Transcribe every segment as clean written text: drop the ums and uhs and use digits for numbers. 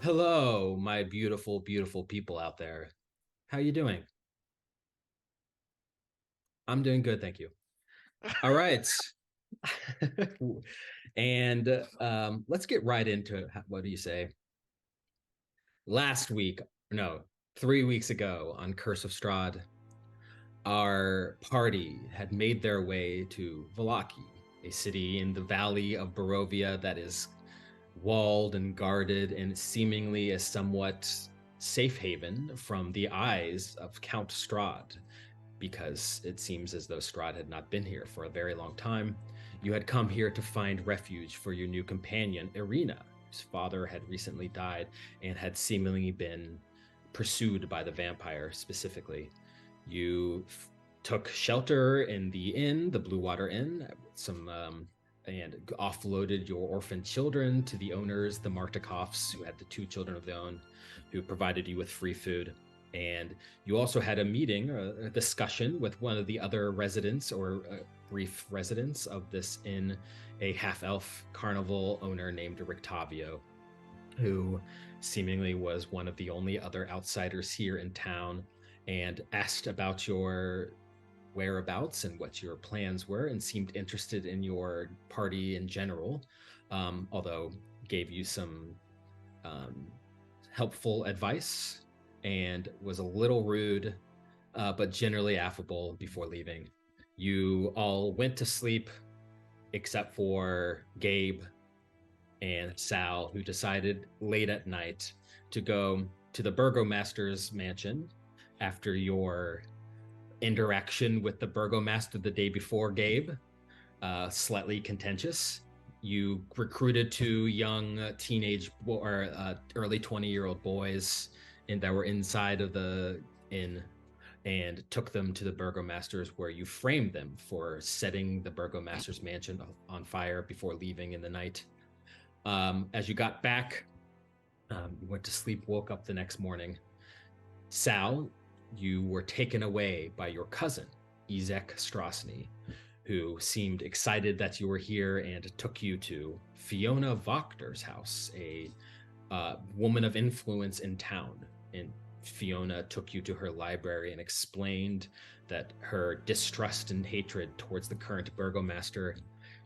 Hello, my beautiful, beautiful people out there. How you doing? I'm doing good, thank you. All right. And let's get right into it. What do you say? Last week, no, 3 weeks ago on Curse of Strahd, our party had made their way to Vallaki, a city in the valley of Barovia that is walled and guarded and seemingly a somewhat safe haven from the eyes of Count Strahd, because it seems as though Strahd had not been here for a very long time. You had come here to find refuge for your new companion, Irina, whose father had recently died and had seemingly been pursued by the vampire specifically. You took shelter in the inn, the Blue Water Inn, and offloaded your orphan children to the owners, the Martikovs, who had the two children of their own, who provided you with free food. And you also had a meeting, a discussion with one of the other residents or brief residents of this inn, a half-elf carnival owner named Rictavio, who seemingly was one of the only other outsiders here in town, and asked about your whereabouts and what your plans were, and seemed interested in your party in general, although gave you some um, helpful advice and was a little rude, but generally affable before leaving. You all went to sleep except for Gabe and Sal, who decided late at night to go to the burgomaster's mansion after your interaction with the burgomaster the day before, Gabe, slightly contentious. You recruited two young teenage or early 20-year-old boys that were inside of the inn and took them to the burgomaster's, where you framed them for setting the burgomaster's mansion on fire before leaving in the night. As you got back, you went to sleep, woke up the next morning. Sal, you were taken away by your cousin, Izek Strasny, who seemed excited that you were here and took you to Fiona Voctor's house, a woman of influence in town. And Fiona took you to her library and explained that her distrust and hatred towards the current burgomaster.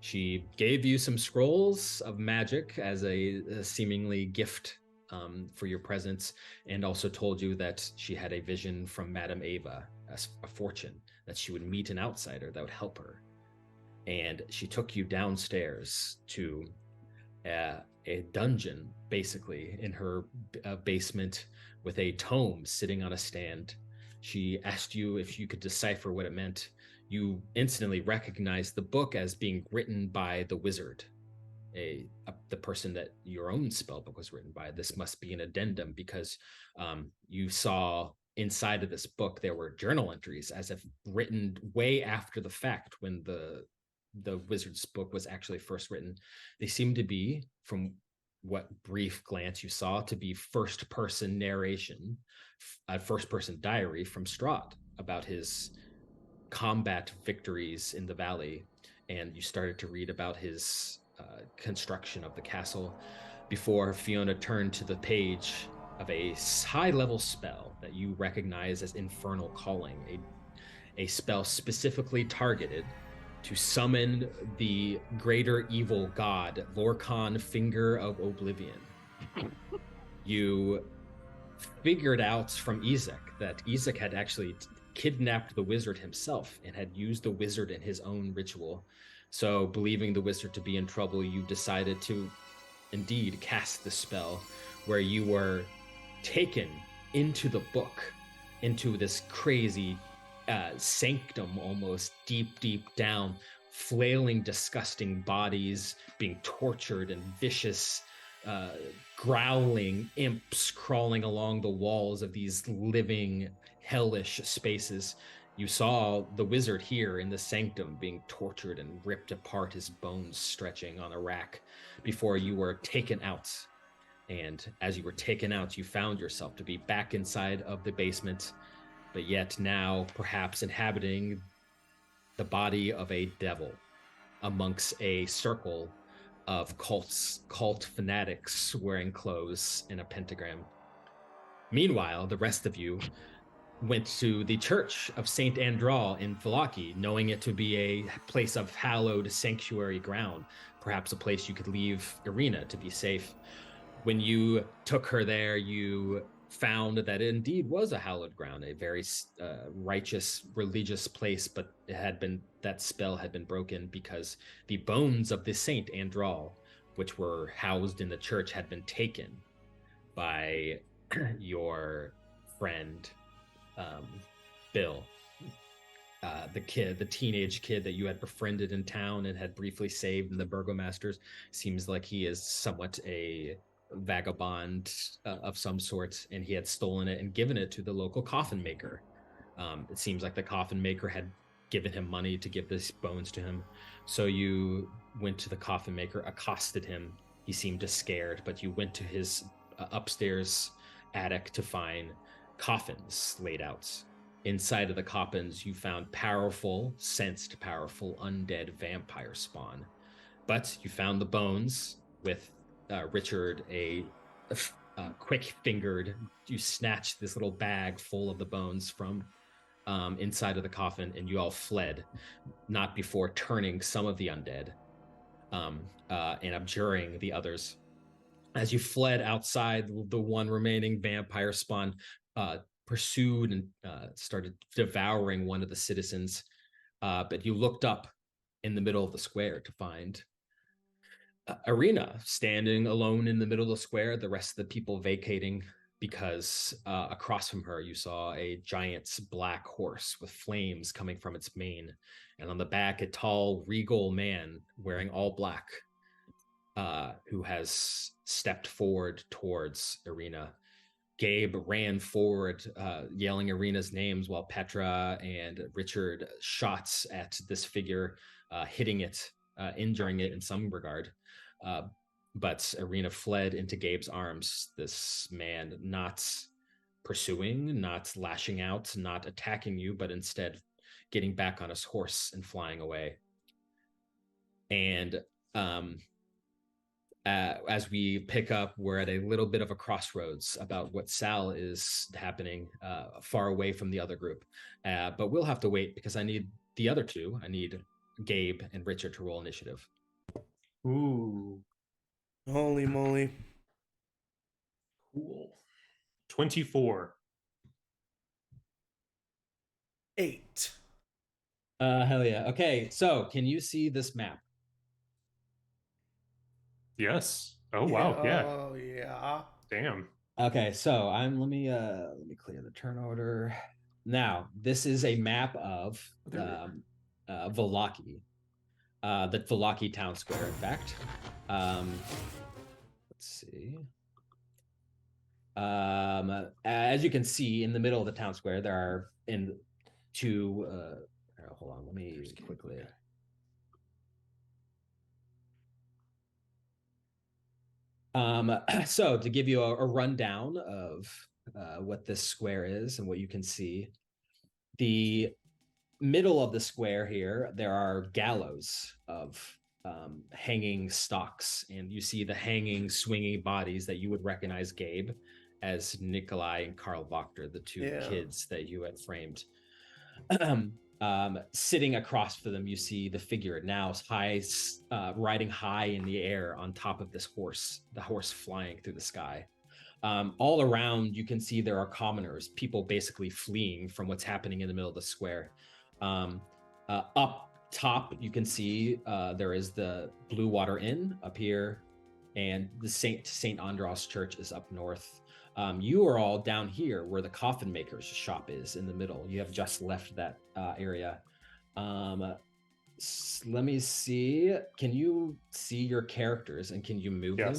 She gave you some scrolls of magic as a seemingly gift for your presence, and also told you that she had a vision from Madame Ava, a fortune, that she would meet an outsider that would help her. And she took you downstairs to a dungeon, basically, in her basement with a tome sitting on a stand. She asked you if you could decipher what it meant. You instantly recognized the book as being written by the wizard, the person that your own spellbook was written by. This must be an addendum, because you saw inside of this book there were journal entries as if written way after the fact, when the wizard's book was actually first written. They seem to be, from what brief glance you saw, to be first person narration, a first person diary from Strahd about his combat victories in the valley. And you started to read about his construction of the castle before Fiona turned to the page of a high level spell that you recognize as Infernal Calling, a spell specifically targeted to summon the greater evil god, Lorcan Finger of Oblivion. You figured out from Ezek that Ezek had actually kidnapped the wizard himself and had used the wizard in his own ritual. So, believing the wizard to be in trouble, you decided to indeed cast the spell, where you were taken into the book, into this crazy sanctum, almost deep, deep down, flailing, disgusting bodies being tortured, and vicious, uh, growling imps crawling along the walls of these living, hellish spaces. You saw the wizard here in the sanctum being tortured and ripped apart, his bones stretching on a rack, before you were taken out. And as you were taken out, you found yourself to be back inside of the basement, but yet now perhaps inhabiting the body of a devil amongst a circle of cult fanatics wearing clothes in a pentagram. Meanwhile, the rest of you went to the church of Saint Andral in Vallaki, knowing it to be a place of hallowed sanctuary ground, perhaps a place you could leave Irina to be safe. When you took her there, you found that it indeed was a hallowed ground, a very righteous religious place, but that spell had been broken because the bones of the Saint Andral, which were housed in the church, had been taken by your friend Bill, the teenage kid that you had befriended in town and had briefly saved in the Burgomasters. Seems like he is somewhat a vagabond of some sort, and he had stolen it and given it to the local coffin maker. It seems like the coffin maker had given him money to give these bones to him. So you went to the coffin maker, accosted him. He seemed scared, but you went to his upstairs attic to find coffins laid out. Inside of the coffins, you found sensed powerful undead vampire spawn. But you found the bones with Richard, a quick-fingered. You snatched this little bag full of the bones from inside of the coffin, and you all fled, not before turning some of the undead and abjuring the others. As you fled outside, the one remaining vampire spawn pursued and started devouring one of the citizens. But you looked up in the middle of the square to find Irina standing alone in the middle of the square, the rest of the people vacating, because across from her you saw a giant black horse with flames coming from its mane, and on the back a tall, regal man wearing all black, who has stepped forward towards Irina. Gabe ran forward, yelling Irina's names, while Petra and Richard shots at this figure, hitting it, injuring it in some regard. But Irina fled into Gabe's arms, this man not pursuing, not lashing out, not attacking you, but instead getting back on his horse and flying away. And as we pick up, we're at a little bit of a crossroads about what Sal is happening far away from the other group. But we'll have to wait because I need the other two. I need Gabe and Richard to roll initiative. Ooh. Holy moly. Cool. 24. 8. Hell yeah. Okay, so can you see this map? Yes. Oh wow. Yeah. Oh yeah. Damn. Okay, so let me clear the turn order. Now, this is a map of Vallaki. The Vallaki town square, in fact. Let's see. As you can see, in the middle of the town square, there are two. Hold on, let me quickly. So to give you a rundown of what this square is and what you can see, the middle of the square here, there are gallows of hanging stocks, and you see the hanging, swinging bodies that you would recognize Gabe as Nikolai and Karl Wachter, the two kids that you had framed. Sitting across from them, you see the figure now riding high in the air on top of this horse, the horse flying through the sky. All around, you can see there are commoners, people basically fleeing from what's happening in the middle of the square. Up top, you can see there is the Blue Water Inn up here, and the Saint Andros Church is up north. You are all down here where the coffin maker's shop is in the middle. You have just left that area. Let me see. Can you see your characters and can you move them?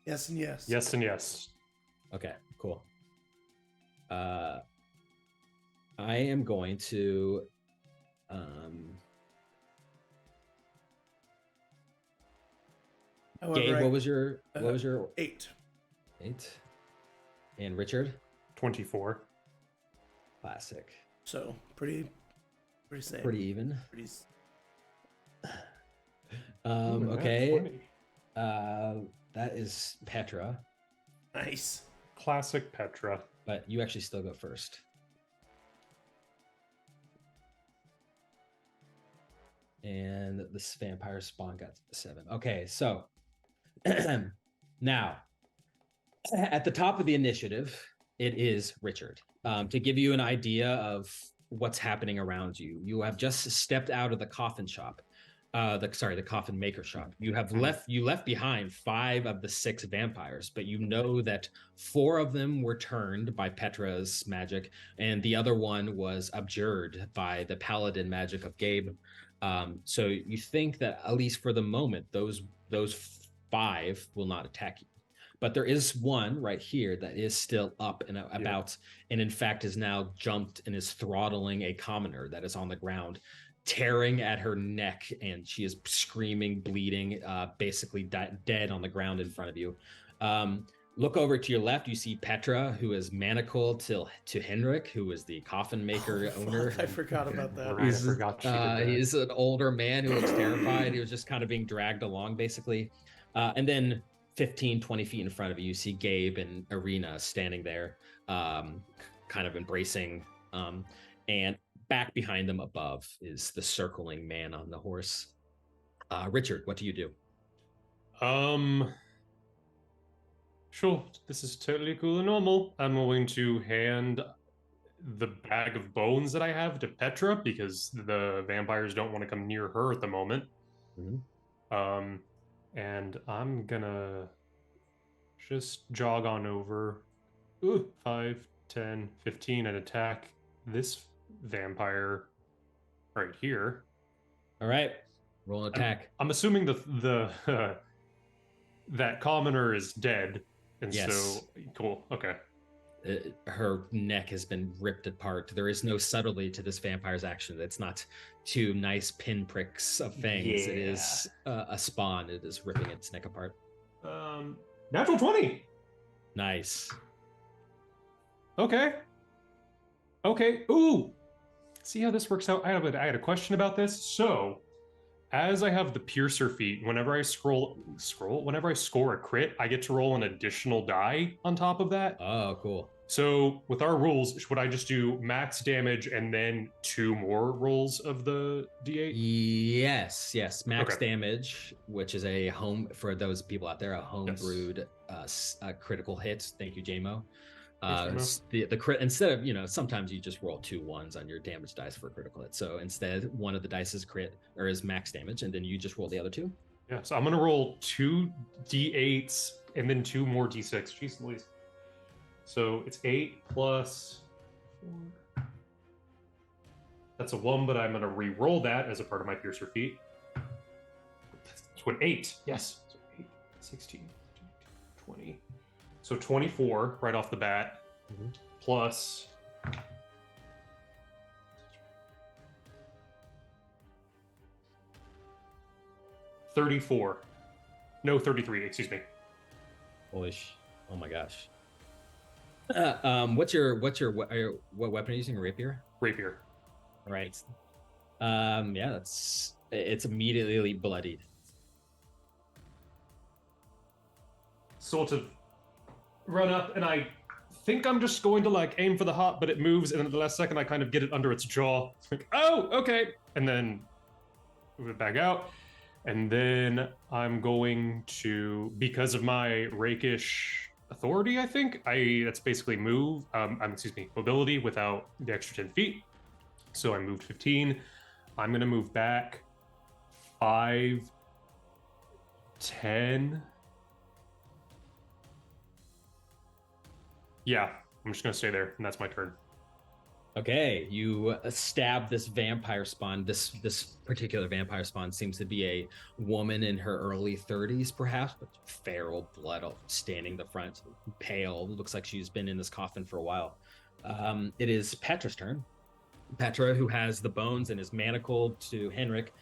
Yes and yes. Yes and yes. Okay, cool. I am going to Gabe, what was your 8? 8. And Richard? 24. Classic. So pretty same. Pretty even. Ooh, a nat Okay. 20. That is Petra, Nice. Classic Petra. but you actually still go first. And this vampire spawn got 7. Okay, so now at the top of the initiative, it is Richard. To give you an idea of what's happening around you, you have just stepped out of the coffin shop. The coffin maker shop. You have left behind 5 of the 6 vampires, but you know that 4 of them were turned by Petra's magic, and the other one was abjured by the paladin magic of Gabe. So you think that at least for the moment, those 5 will not attack you. But there is one right here that is still up and about, and in fact is now jumped and is throttling a commoner that is on the ground, tearing at her neck, and she is screaming, bleeding, basically dead on the ground in front of you. Look over to your left, you see Petra, who is manacled to Henrik, who is the coffin maker owner. I forgot about that. I forgot she did that. He's an older man who looks terrified. He was just kind of being dragged along, basically. And then 15, 20 feet in front of you, you see Gabe and Irina standing there, kind of embracing. And back behind them above is the circling man on the horse. Richard, what do you do? Sure, this is totally cool and normal. I'm going to hand the bag of bones that I have to Petra because the vampires don't want to come near her at the moment. Mm-hmm. And I'm gonna just jog on over 5, 10, 15 and attack this vampire right here. All right, roll an attack. I'm assuming the that commoner is dead, and Yes. so cool. Okay. Her neck has been ripped apart. There is no subtlety to this vampire's action. It's not 2 nice pinpricks of fangs. Yeah. It is a spawn. It is ripping its neck apart. Natural 20. Nice. Okay. Ooh. See how this works out? I had a question about this. So, as I have the piercer feat, whenever I whenever I score a crit, I get to roll an additional die on top of that. Oh, cool. So, with our rules, would I just do max damage and then 2 more rolls of the D8? Yes. Max damage, which is a home for those people out there, a homebrewed critical hit. Thank you, JMO. The crit, instead of, sometimes you just roll 2 1s on your damage dice for a critical hit. So instead, one of the dice is crit or is max damage, and then you just roll the other 2. Yeah, so I'm gonna roll 2 D8s and then 2 more D6. Jeez Louise. So it's 8 plus 4. That's a 1, but I'm gonna re-roll that as a part of my piercer feat. That's what 8. Yes. So 8, 16, 20. So 24 right off the bat, plus 34. No, 33, excuse me. Oh my gosh. What weapon are you using? Rapier? Rapier. Right. It's immediately bloodied. Sort of run up, and I think I'm just going to aim for the heart, but it moves, and then at the last second I kind of get it under its jaw. Oh, okay. And then move it back out. And then I'm going to, because of my rakish authority, I think, that's basically mobility without the extra 10 feet. So I moved 15. I'm going to move back 5, 10. Yeah, I'm just going to stay there, and that's my turn. Okay, you stab this vampire spawn. This particular vampire spawn seems to be a woman in her early 30s, perhaps, but feral, blood standing the front, pale. Looks like she's been in this coffin for a while. It is Petra's turn. Petra, who has the bones and is manacled to Henrik,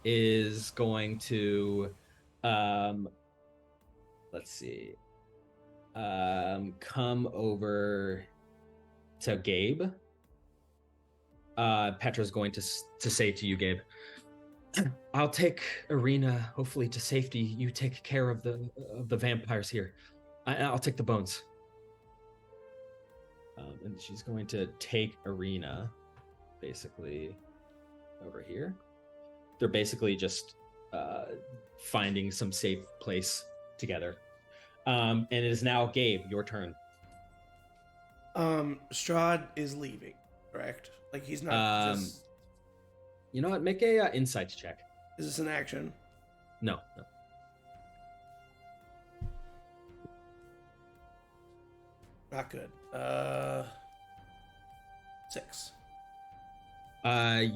is going to, come over to Gabe. Petra's going to say to you, Gabe, I'll take Arena, hopefully to safety. You take care of the vampires here. I'll take the bones. And she's going to take Arena, basically, over here. They're basically just finding some safe place together. And it is now Gabe, your turn. Strahd is leaving, correct? Like he's not just. You know what? Make a insights check. Is this an action? No. Not good. 6.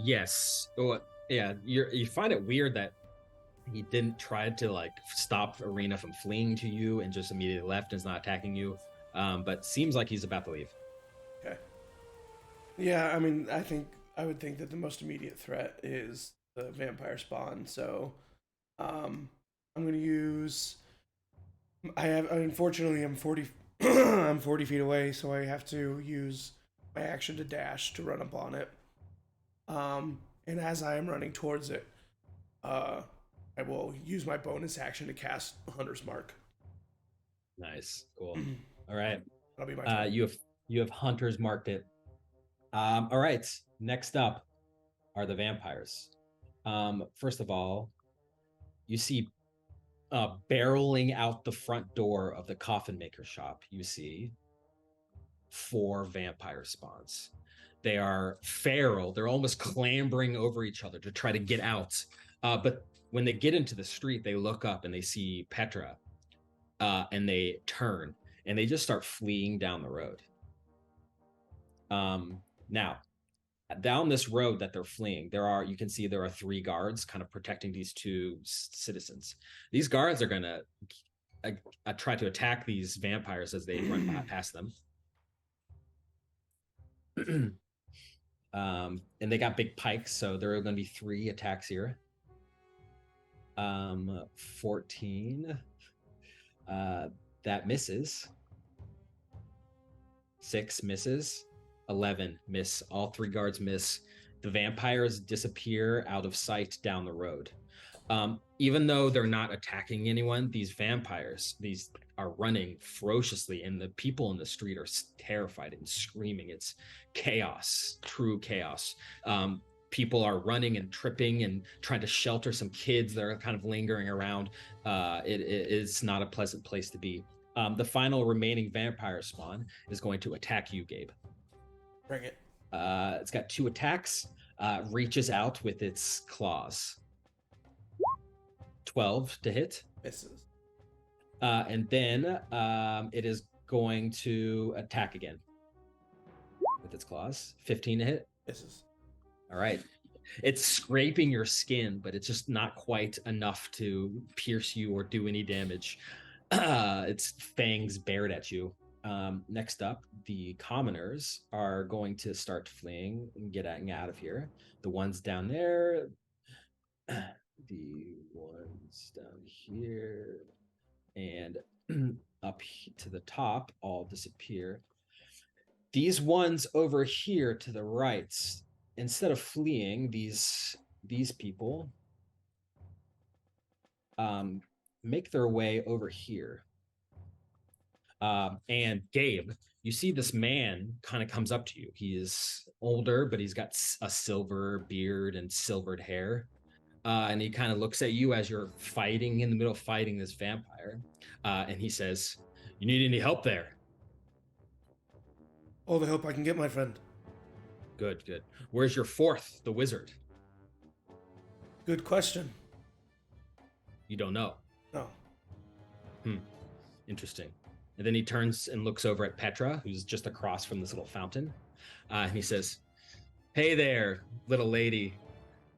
Yes. Oh, yeah. You find it weird that he didn't try to like stop Arena from fleeing to you and just immediately left and is not attacking you. But seems like he's about to leave. Okay. Yeah, I mean, I would think that the most immediate threat is the vampire spawn. So, I'm going to use. Unfortunately, I'm 40. I'm 40 feet away, so I have to use my action to dash to run up on it. And as I am running towards it, I will use my bonus action to cast Hunter's Mark. Nice, cool. All right, That'll be my turn. you have Hunter's marked it. All right, next up are the vampires. First of all, you see barreling out the front door of the coffin maker shop, you see 4 vampire spawns. They are feral. They're almost clambering over each other to try to get out. But when they get into the street, they look up and they see Petra, and they turn and they just start fleeing down the road. Now, down this road that they're fleeing, you can see there are 3 guards kind of protecting these 2 citizens. These guards are going to try to attack these vampires as they run past them. And they got big pikes, so there are going to be 3 attacks here. 14. That misses. 6 misses. 11 miss. All 3 guards miss. The vampires disappear out of sight down the road. Even though they're not attacking anyone, these vampires, these are running ferociously, and the people in the street are terrified and screaming. It's chaos, true chaos. People are running and tripping and trying to shelter some kids that are kind of lingering around. It is not a pleasant place to be. The final remaining vampire spawn is going to attack you, Gabe. Bring it. It's got 2 attacks. Reaches out with its claws. 12 to hit. Misses. And then it is going to attack again with its claws. 15 to hit. Misses. All right. It's scraping your skin, but it's just not quite enough to pierce you or do any damage. Its fangs bared at you. Next up, the commoners are going to start fleeing and getting out of here. The ones down there, the ones down here, and up to the top all disappear. These ones over here to the right, instead of fleeing, these people make their way over here. And Gabe, you see this man kind of comes up to you. He is older, but he's got a silver beard and silvered hair. And he kind of looks at you as you're fighting in the middle of fighting this vampire. And he says, "You need any help there?" All the help I can get, my friend. Good. Where's your 4th, the wizard? Good question. You don't know. No. Interesting. And then he turns and looks over at Petra, who's just across from this little fountain. And he says, "Hey there, little lady.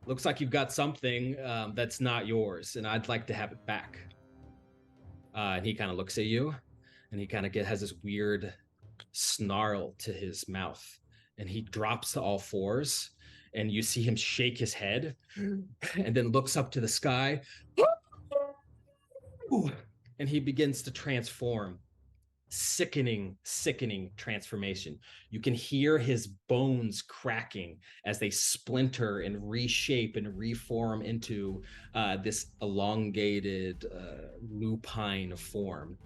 Looks like you've got something that's not yours, and I'd like to have it back." And he kind of looks at you, and he kind of has this weird snarl to his mouth, and he drops to all 4s, and you see him shake his head, and then looks up to the sky, and he begins to transform sickening transformation. You can hear his bones cracking as they splinter and reshape and reform into this elongated lupine form.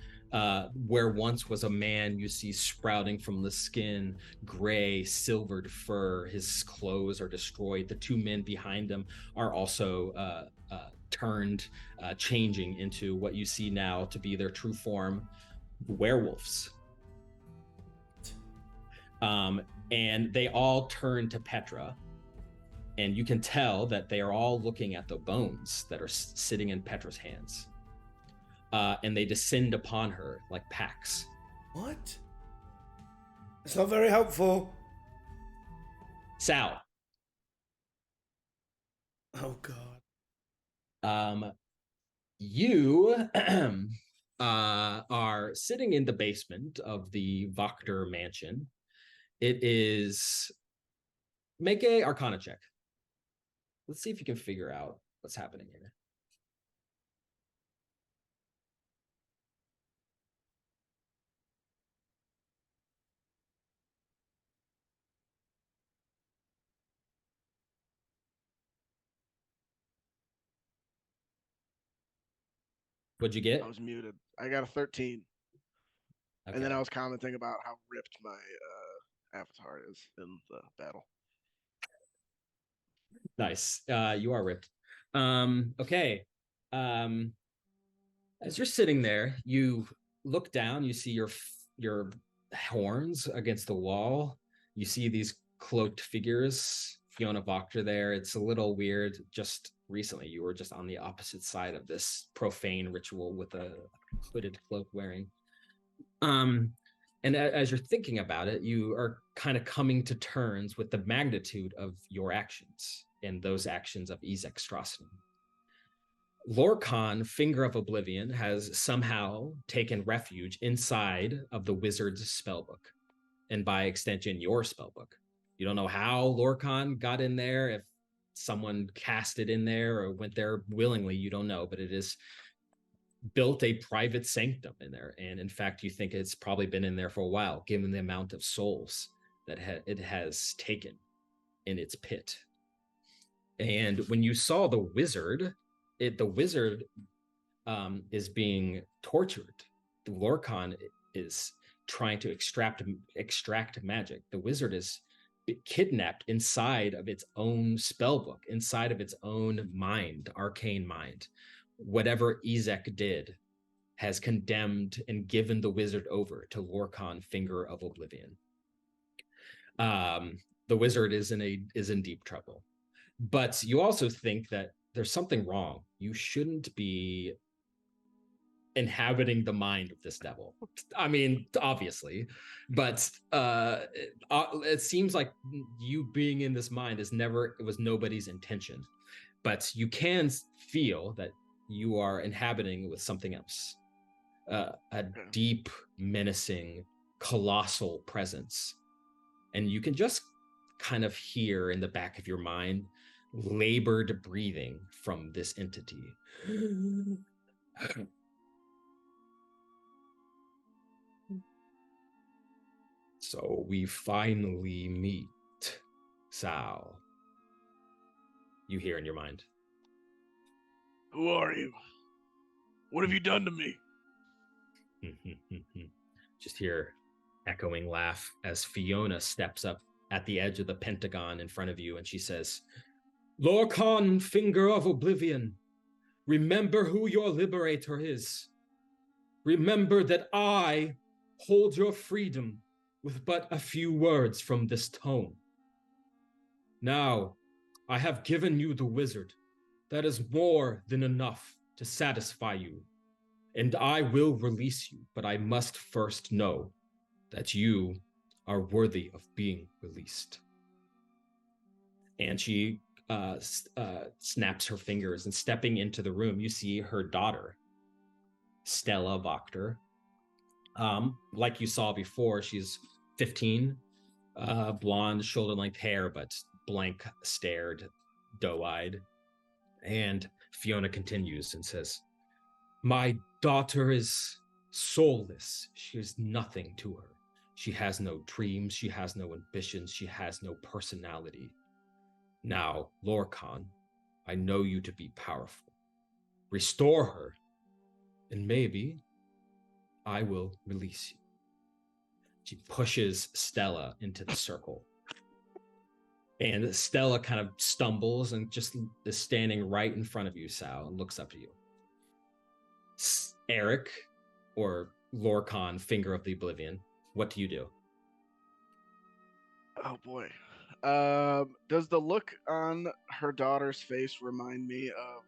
Where once was a man, you see sprouting from the skin gray, silvered fur. His clothes are destroyed. The two men behind him are also turned, changing into what you see now to be their true form, werewolves. And they all turn to Petra, and you can tell that they are all looking at the bones that are sitting in Petra's hands. And they descend upon her like packs. What? It's not very helpful. Sal. Oh, God. You are sitting in the basement of the Wachter mansion. It is... Make a Arcana check. Let's see if you can figure out what's happening here. What'd you get? I was muted. I got a 13. Okay. And then I was commenting about how ripped my avatar is in the battle. Nice. You are ripped. Okay. As you're sitting there, you look down, you see your horns against the wall. You see these cloaked figures, Fiona Wachter there. It's a little weird. Just recently, you were just on the opposite side of this profane ritual with a hooded cloak wearing. And as you're thinking about it, you are kind of coming to terms with the magnitude of your actions and those actions of Ezek Strasny. Lorcan, Finger of Oblivion, has somehow taken refuge inside of the wizard's spellbook, and by extension, your spellbook. You don't know how Lorcan got in there, if someone cast it in there or went there willingly, you don't know, but it is built a private sanctum in there. And in fact, you think it's probably been in there for a while, given the amount of souls that it has taken in its pit. And when you saw the wizard, the wizard is being tortured. The Lorcan is trying to extract magic. The wizard is kidnapped inside of its own spellbook, inside of its own mind, arcane mind. Whatever Ezek did has condemned and given the wizard over to Lorcan, Finger of Oblivion. The wizard is in deep trouble. But you also think that there's something wrong. You shouldn't be inhabiting the mind of this devil. I mean, obviously, but it seems like you being in this mind it was nobody's intention. But you can feel that you are inhabiting with something else. A deep, menacing, colossal presence. And you can just kind of hear in the back of your mind labored breathing from this entity. So we finally meet, Sal. You hear in your mind. Who are you? What have you done to me? Just hear echoing laugh as Fiona steps up at the edge of the pentagon in front of you, and she says, Lorcan, Finger of Oblivion, remember who your liberator is. Remember that I hold your freedom with but a few words from this tome. Now, I have given you the wizard. That is more than enough to satisfy you. And I will release you, but I must first know that you are worthy of being released. And she snaps her fingers, and stepping into the room, you see her daughter, Stella Wachter. Like you saw before, she's 15, blonde, shoulder-length hair, but blank-stared, doe-eyed. And Fiona continues and says, My daughter is soulless. She is nothing to her. She has no dreams. She has no ambitions. She has no personality. Now, Lorcan, I know you to be powerful. Restore her, and maybe I will release you. She pushes Stella into the circle. And Stella kind of stumbles and just is standing right in front of you, Sal, and looks up to you. Eric, or Lorcan, Finger of the Oblivion, what do you do? Oh boy. Does the look on her daughter's face remind me of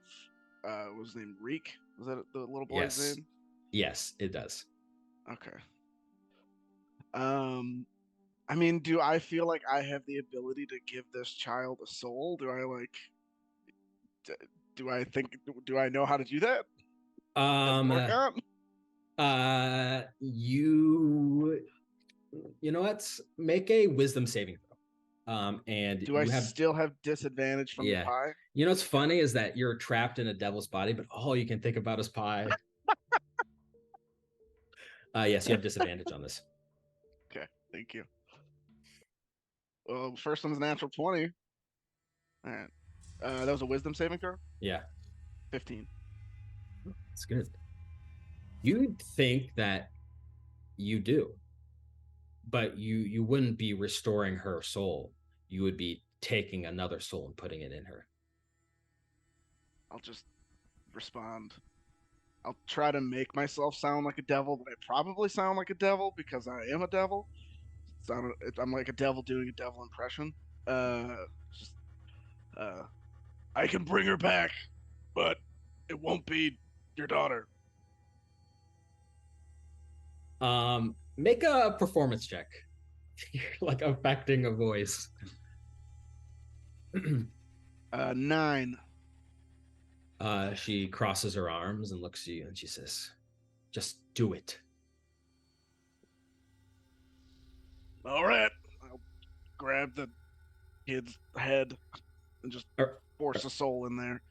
what was his name? Reek? Was that the little boy's name? Yes, it does. Okay. I mean, do I feel like I have the ability to give this child a soul? Do I do I know how to do that? You know what? Make a wisdom saving throw. And do I still have disadvantage from the pie? You know what's funny is that you're trapped in a devil's body, but all you can think about is pie. Yes, you have disadvantage on this. Okay, thank you. Well, first one's a natural 20. All right. That was a wisdom saving throw? Yeah. 15. That's good. You'd think that you do, but you wouldn't be restoring her soul. You would be taking another soul and putting it in her. I'll just respond. I'll try to make myself sound like a devil, but I probably sound like a devil because I am a devil. I'm like a devil doing a devil impression. I can bring her back, but it won't be your daughter. Make a performance check. You're like affecting a voice. 9. She crosses her arms and looks at you and she says, just do it. All right. I'll grab the kid's head and just force a soul in there.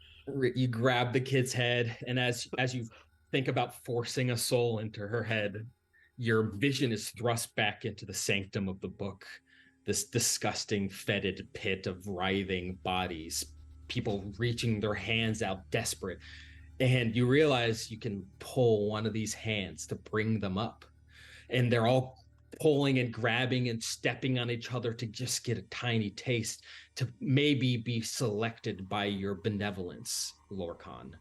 You grab the kid's head, and as you think about forcing a soul into her head, your vision is thrust back into the sanctum of the book, this disgusting, fetid pit of writhing bodies, people reaching their hands out desperate. And you realize you can pull one of these hands to bring them up. And they're all pulling and grabbing and stepping on each other to just get a tiny taste, to maybe be selected by your benevolence, Lorcan.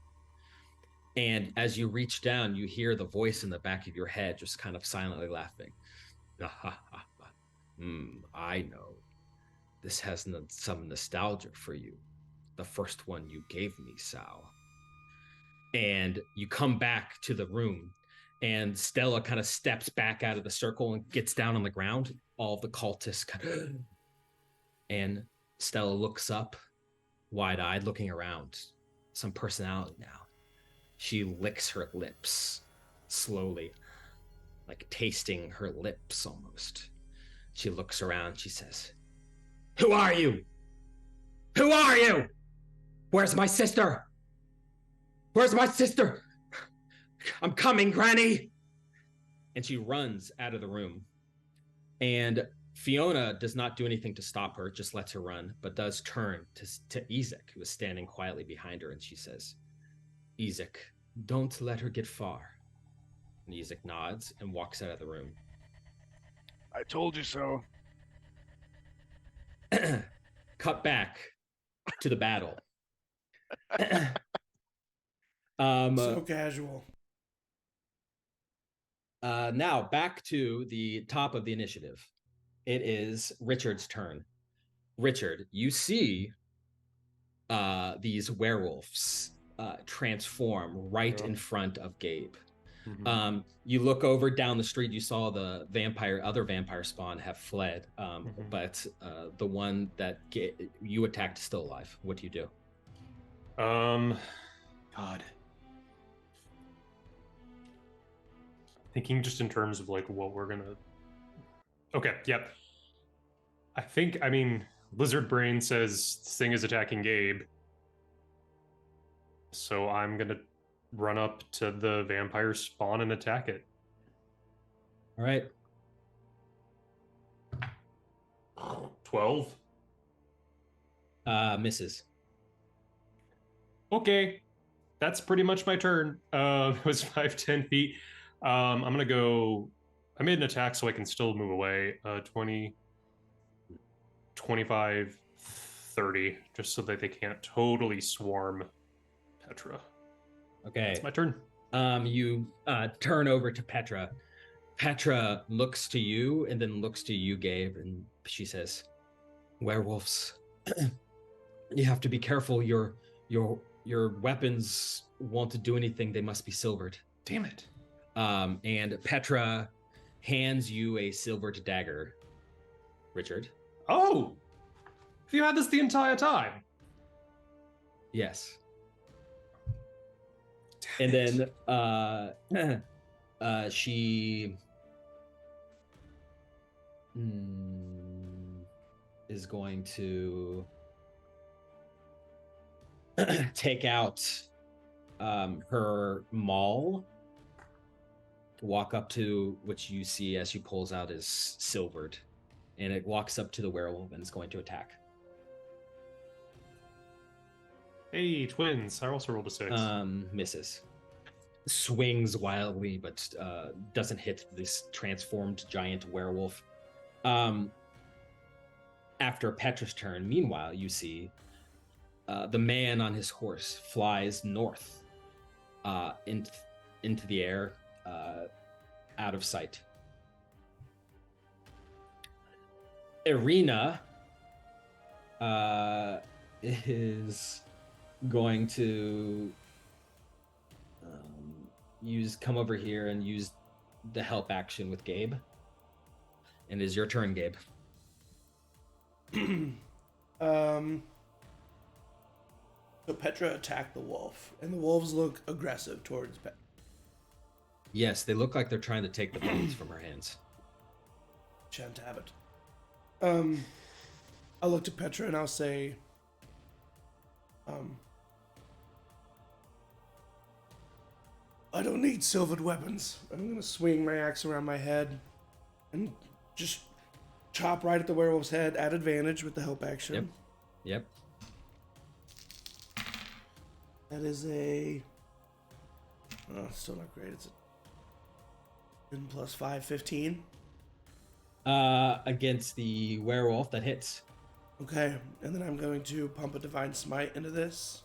And as you reach down, you hear the voice in the back of your head just kind of silently laughing. I know. This has some nostalgia for you. The first one you gave me, Sal. And you come back to the room, and Stella kind of steps back out of the circle and gets down on the ground. All of the cultists kind of... And Stella looks up, wide-eyed, looking around. Some personality now. She licks her lips slowly, like tasting her lips almost. She looks around. She says, "Who are you? Who are you? Where's my sister? Where's my sister? I'm coming, Granny!" And she runs out of the room. And Fiona does not do anything to stop her, just lets her run, but does turn to Ezek, who is standing quietly behind her, and she says, "Ezek, don't let her get far." And Ezek nods and walks out of the room. I told you so. Cut back to the battle. So casual. Now back to the top of the initiative. It is Richard's turn. Richard, you see these werewolves transform right in front of Gabe. Mm-hmm. You look over down the street, you saw the other vampire spawn have fled, but the one that you attacked is still alive. What do you do? God. Thinking just in terms of like what we're gonna... Okay, yep. I mean, Lizard Brain says this thing is attacking Gabe. So I'm gonna run up to the vampire spawn and attack it. All right. 12. Misses. Okay. That's pretty much my turn. It was 5, 10 feet. I'm going to go... I made an attack so I can still move away. 20, 25, 30, just so that they can't totally swarm Petra. Okay. It's my turn. You turn over to Petra. Petra looks to you and then looks to you, Gabe, and she says, "Werewolves. You have to be careful. Your weapons won't do anything. They must be silvered." Damn it. And Petra hands you a silvered dagger, Richard. Oh! Have you had this the entire time? Yes. Damn And it. then she is going to take out her maul, walk up to which you see as she pulls out is silvered, and it walks up to the werewolf and is going to attack. Hey, twins. I also rolled a 6. Misses. Swings wildly, but doesn't hit this transformed giant werewolf. After Petra's turn, meanwhile, you see the man on his horse flies north into the air, out of sight. Irina is going to come over here and use the help action with Gabe. And it is your turn, Gabe. So Petra attacked the wolf, and the wolves look aggressive towards Petra. Yes, they look like they're trying to take the bones from her hands. Shan't have it. I'll look to Petra and I'll say, I don't need silvered weapons. I'm gonna swing my axe around my head and just chop right at the werewolf's head at advantage with the help action. Yep. That is a... Oh, still not great. It's a 10 plus 5, 15. Against the werewolf, that hits. Okay, and then I'm going to pump a Divine Smite into this.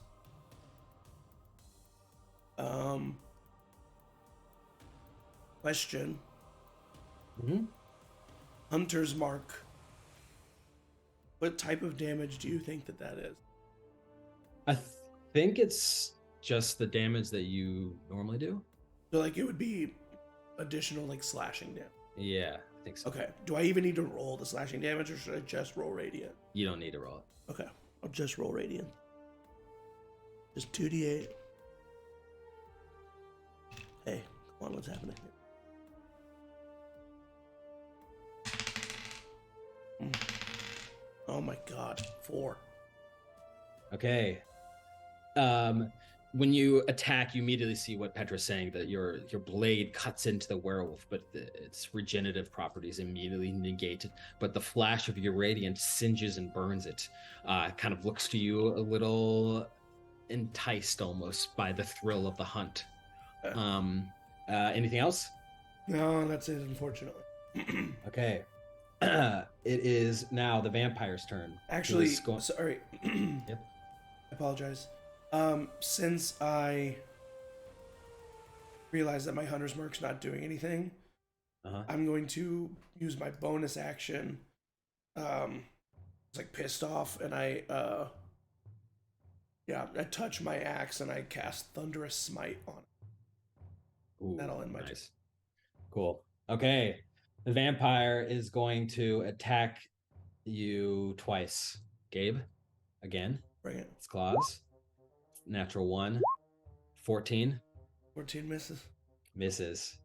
Question. Mm-hmm. Hunter's Mark. What type of damage do you think that is? I think it's just the damage that you normally do. So, like, it would be additional, like, slashing damage. Yeah, I think so. Okay, do I even need to roll the slashing damage, or should I just roll Radiant? You don't need to roll it. Okay, I'll just roll Radiant. Just 2d8. Hey, come on, what's happening here? Oh my god, 4. Okay. When you attack, you immediately see what Petra's saying, that your blade cuts into the werewolf, but its regenerative properties immediately negated. But the flash of your radiant singes and burns it. Kind of looks to you a little enticed almost by the thrill of the hunt. Anything else? No, that's it, unfortunately. Okay. It is now the vampire's turn. Actually, sorry. Yep. I apologize. Since I realized that my Hunter's Mark's not doing anything, I'm going to use my bonus action. It's like pissed off, and I touch my axe and I cast Thunderous Smite on it. Ooh, That'll end my nice. Cool. Okay. The vampire is going to attack you twice. Gabe, again. Bring it. Its claws. Natural 1. 14. 14 misses. Misses.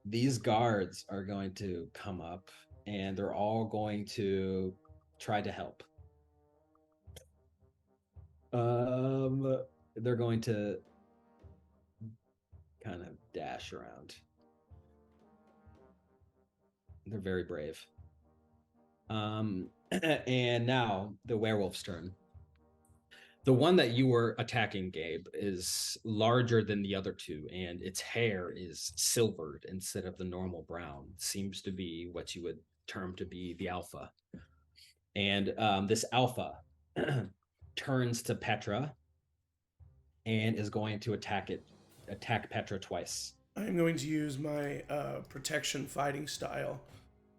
These guards are going to come up, and they're all going to try to help. They're going to kind of dash around. They're very brave. And now the werewolf's turn. The one that you were attacking, Gabe, is larger than the other two, and its hair is silvered instead of the normal brown. Seems to be what you would term to be the alpha. And this alpha turns to Petra and is going to attack Petra twice. I'm going to use my protection fighting style.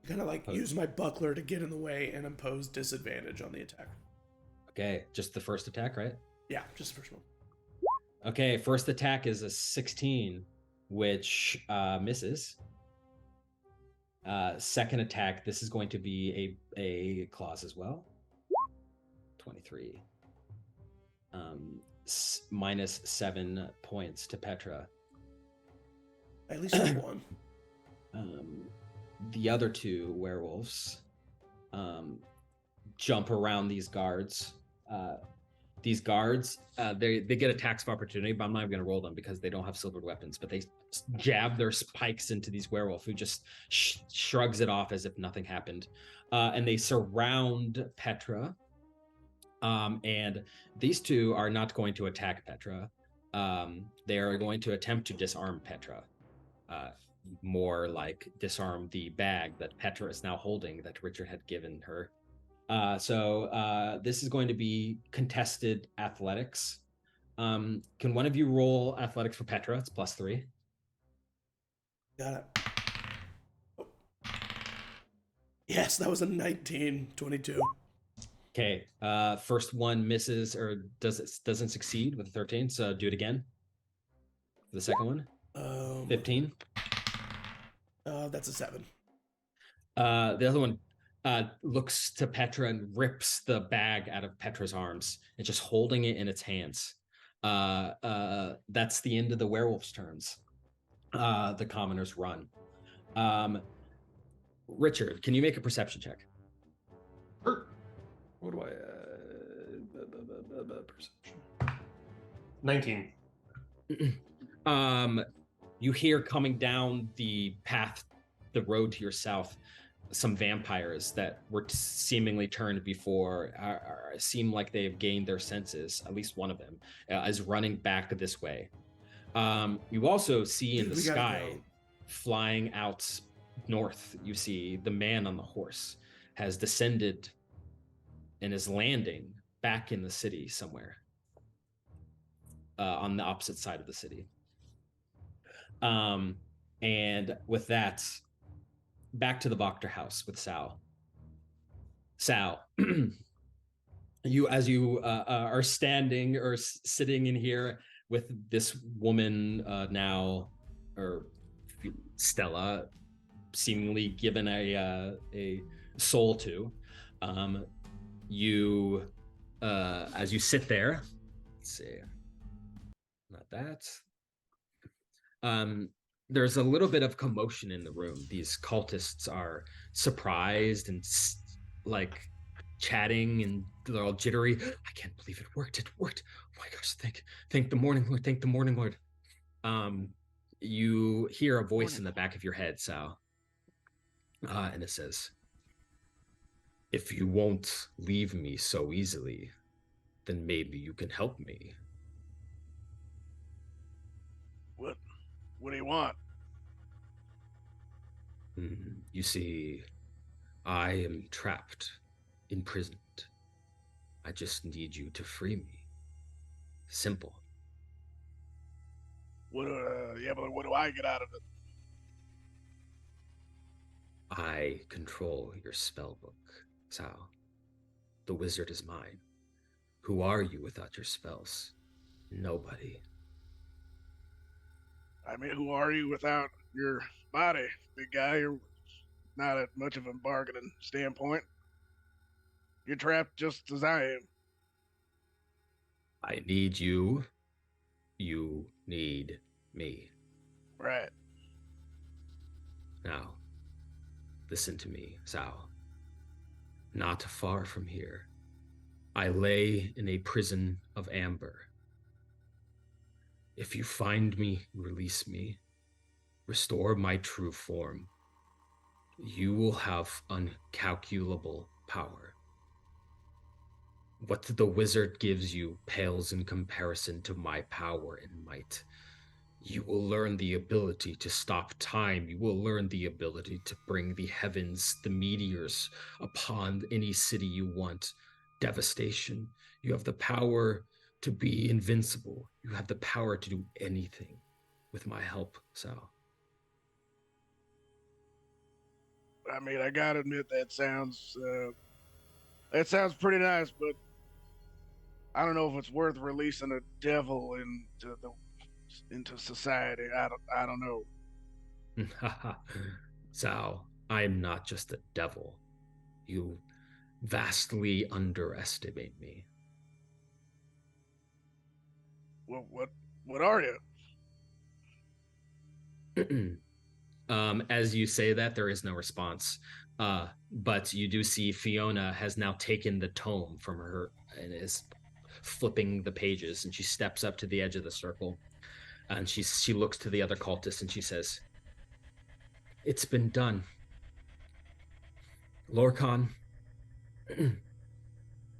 Kind of like use my buckler to get in the way and impose disadvantage on the attack. Okay, just the first attack, right? Yeah, just the first one. Okay, first attack is a 16, which misses. Second attack, this is going to be a claws as well. 23. Minus 7 points to Petra. At least have one. The other two werewolves jump around these guards. These guards, they get attacks of opportunity, but I'm not even going to roll them because they don't have silvered weapons. But they jab their spikes into these werewolf who just shrugs it off as if nothing happened. And they surround Petra. And these two are not going to attack Petra. They are going to attempt to disarm Petra. More like disarm the bag that Petra is now holding that Richard had given her. So this is going to be contested athletics. Can one of you roll athletics for Petra? It's +3. Got it. Oh. Yes, that was a 19, 22. Okay, first one misses or doesn't succeed with a 13, so do it again. The second one, 15. That's a 7. The other one looks to Petra and rips the bag out of Petra's arms and just holding it in its hands. That's the end of the werewolf's turns. The commoners run. Richard, can you make a perception check? What do I perception? 19. You hear coming down the path, the road to your south, some vampires that were seemingly turned before seem like they have gained their senses. At least one of them is running back this way. You also see in the sky, flying out north, you see the man on the horse has descended and is landing back in the city somewhere on the opposite side of the city. And with that, back to the Wachter house with Sal. Sal, you are standing or sitting in here with this woman now, or Stella, seemingly given a soul to. You as you sit there, let's see, not that. There's a little bit of commotion in the room. These cultists are surprised and like chatting, and they're all jittery. I can't believe it worked. It worked. Oh my gosh, thank the morning Lord. Thank the morning Lord. You hear a voice in the back of your head, Sal. And it says, "If you won't leave me so easily, then maybe you can help me." What do you want? You see, I am trapped, imprisoned. I just need you to free me. Simple. But what do I get out of it? I control your spell book, Sal. The wizard is mine. Who are you without your spells? Nobody. I mean, who are you without your body, big guy? You're not at much of a bargaining standpoint. You're trapped just as I am. I need you. You need me. Right. Now, listen to me, Sal. Not far from here, I lay in a prison of amber. If you find me, release me. restore my true form, you will have uncalculable power. What the wizard gives you pales in comparison to my power and might. You will learn the ability to stop time. You will learn the ability to bring the heavens, the meteors, upon any city you want. Devastation. You have the power to be invincible. You have the power to do anything with my help, Sal. I mean, I gotta admit that sounds pretty nice, but I don't know if it's worth releasing a devil into society. I don't know. Sal, I am not just a devil. You vastly underestimate me. Well, what are you? As you say that, there is no response. But you do see Fiona has now taken the tome from her and is flipping the pages, and she steps up to the edge of the circle, and she looks to the other cultists and she says, "It's been done. Lorcan,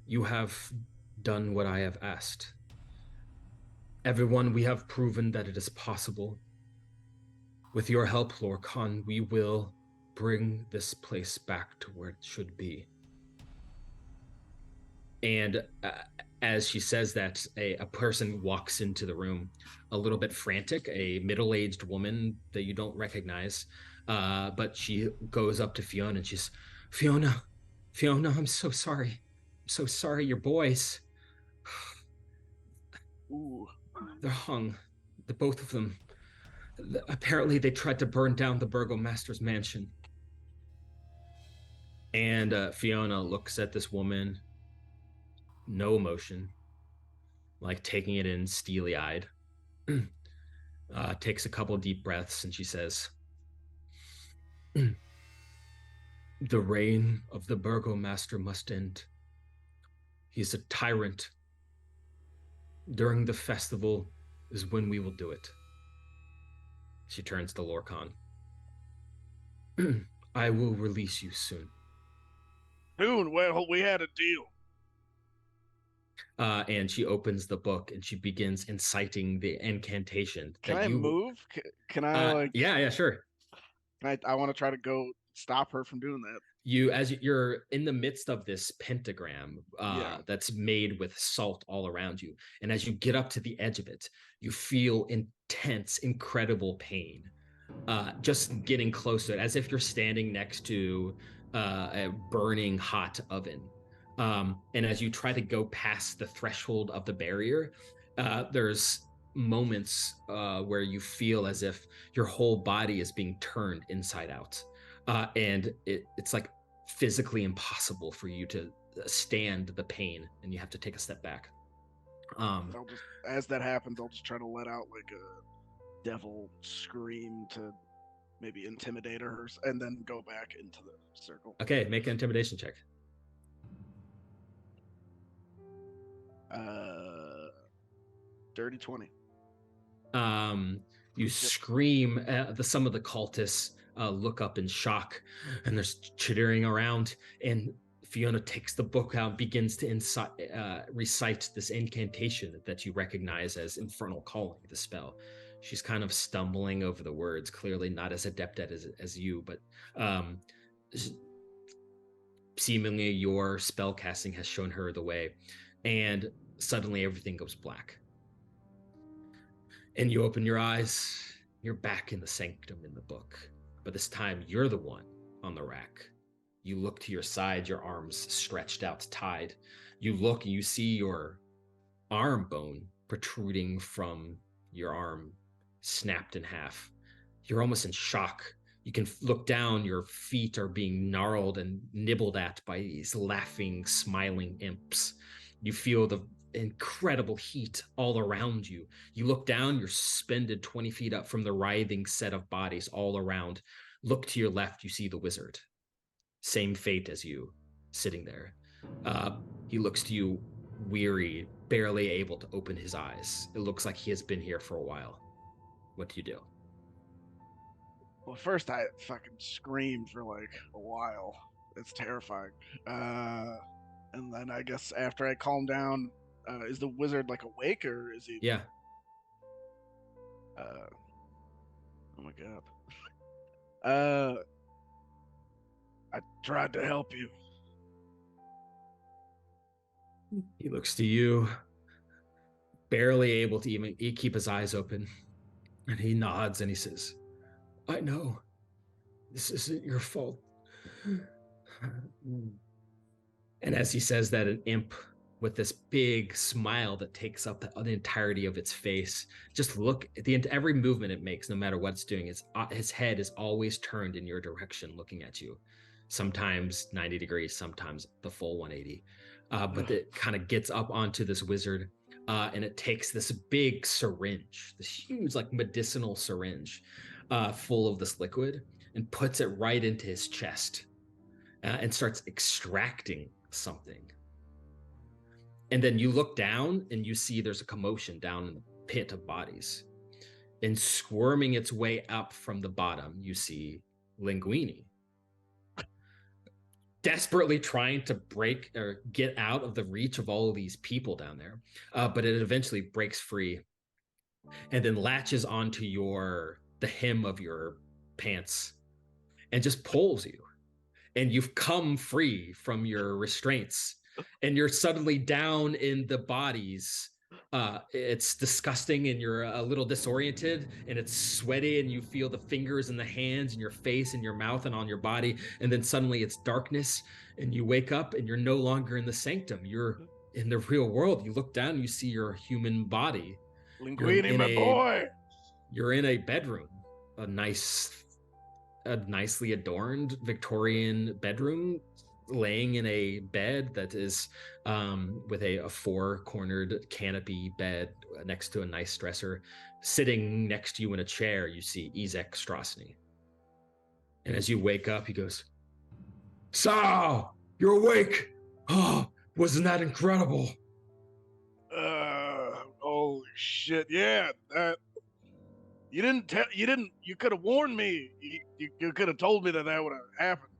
you have done what I have asked. Everyone, we have proven that it is possible. With your help, Lorcan, we will bring this place back to where it should be." And as she says that, a person walks into the room, a little bit frantic, a middle-aged woman that you don't recognize. But she goes up to Fiona and she's, Fiona, I'm so sorry. I'm so sorry, your boys. Ooh. They're hung, the both of them. Apparently they tried to burn down the burgomaster's mansion. And Fiona looks at this woman, no emotion, like taking it in steely-eyed. Takes a couple deep breaths, and she says, "The reign of the burgomaster must end. He's a tyrant. During the festival is when we will do it." She turns to Lorcan. "I will release you soon." Soon? Well, we had a deal. And she opens the book and she begins inciting the incantation. Can I move? Can I Yeah, sure. I want to try to go stop her from doing that. As you're in the midst of this pentagram that's made with salt all around you, and as you get up to the edge of it, you feel intense, incredible pain. Just getting closer, as if you're standing next to a burning hot oven. And as you try to go past the threshold of the barrier, there's moments where you feel as if your whole body is being turned inside out. And it's like physically impossible for you to stand the pain, and you have to take a step back. As that happens, I'll just try to let out like a devil scream to maybe intimidate her, and then go back into the circle. Okay, make an intimidation check. Dirty 20. You scream. Some of the cultists look up in shock, and they're chittering around. And Fiona takes the book out and begins to recite this incantation that you recognize as Infernal Calling, the spell. She's kind of stumbling over the words, clearly not as adept at as you, but seemingly your spell casting has shown her the way. And suddenly everything goes black. And you open your eyes, you're back in the sanctum in the book. But this time, you're the one on the rack. You look to your side, your arms stretched out, tied. You look and you see your arm bone protruding from your arm, snapped in half. You're almost in shock. You can look down, your feet are being gnarled and nibbled at by these laughing, smiling imps. You feel the incredible heat all around you. You look down, you're suspended 20 feet up from the writhing set of bodies all around. Look to your left, you see the wizard. Same fate as you, sitting there. He looks to you weary, barely able to open his eyes. It looks like he has been here for a while. What do you do? Well, first I fucking screamed for like a while. It's terrifying. And then I guess after I calm down, is the wizard like awake or is he? Yeah. Oh my god. Uh, I tried to help you. He looks to you, barely able to even keep his eyes open. And he nods and he says, I know. This isn't your fault. And as he says that, an imp with this big smile that takes up the entirety of its face, just look at every movement it makes, no matter what it's doing, his head is always turned in your direction, looking at you. Sometimes 90 degrees, sometimes the full 180. But it kind of gets up onto this wizard, and it takes this big syringe, this huge, like medicinal syringe, full of this liquid, and puts it right into his chest, and starts extracting something. And then you look down and you see there's a commotion down in the pit of bodies. And squirming its way up from the bottom, you see Linguini, desperately trying to break or get out of the reach of all of these people down there. But it eventually breaks free and then latches onto the hem of your pants and just pulls you. And you've come free from your restraints, and you're suddenly down in the bodies. It's disgusting, and you're a little disoriented, and it's sweaty, and you feel the fingers and the hands in your face and your mouth and on your body. And then suddenly it's darkness, and you wake up, and you're no longer in the sanctum. You're in the real world. You look down, and you see your human body. Linguini, my boy. You're in a bedroom, a nicely adorned Victorian bedroom, laying in a bed that is with a four-cornered canopy bed next to a nice dresser. Sitting next to you in a chair, you see Izek Strasny. And as you wake up, he goes, Sal, you're awake. Oh, wasn't that incredible? Holy shit, yeah, that... You could have warned me. You could have told me that would have happened.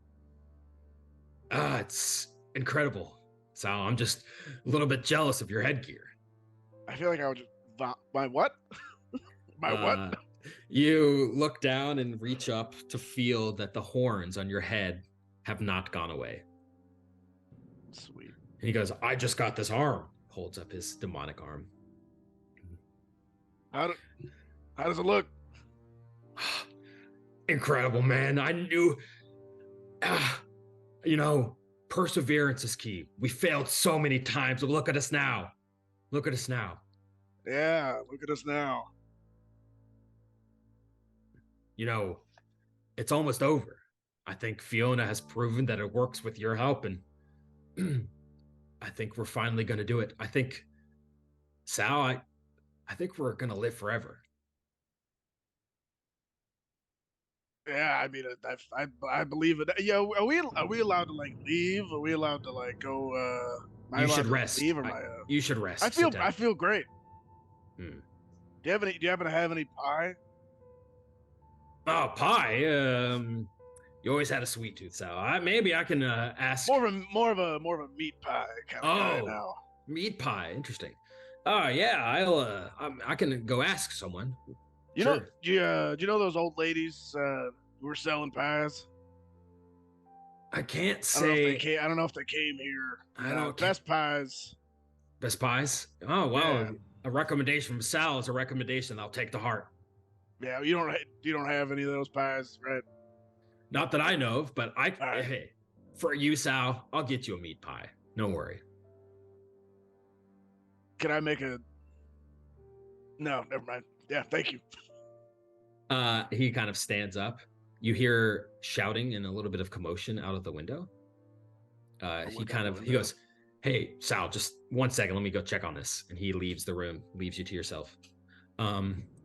It's incredible. So I'm just a little bit jealous of your headgear. I feel like I would just... My what? My what? You look down and reach up to feel that the horns on your head have not gone away. Sweet. And he goes, I just got this arm. Holds up his demonic arm. How does it look? Incredible, man. I knew... perseverance is key. We failed so many times, but look at us now. Look at us now. Yeah, look at us now. It's almost over. I think Fiona has proven that it works with your help, and I think we're finally going to do it. I think, Sal, I think we're going to live forever. Yeah, I mean, I believe it. Yeah, are we allowed to like leave? Are we allowed to like go? You should rest. Leave, you should rest. I feel great. Do you happen to have any pie? Oh, pie. You always had a sweet tooth, Sal. Maybe I can ask. More of a meat pie kind of guy now. Meat pie. Interesting. Oh yeah, I can go ask someone. You know, do you know those old ladies who were selling pies? I can't say. I don't know if they came here. I don't. Best pies. Best pies. Oh wow, yeah. A recommendation from Sal is a recommendation I'll take to heart. Yeah, you don't have any of those pies, right? Not that I know of, but hey, for you, Sal, I'll get you a meat pie. No worry. Can I make a? No, never mind. Yeah, thank you. He kind of stands up. You hear shouting and a little bit of commotion out of the window. He goes, "Hey, Sal, just 1 second. Let me go check on this." And he leaves the room, leaves you to yourself.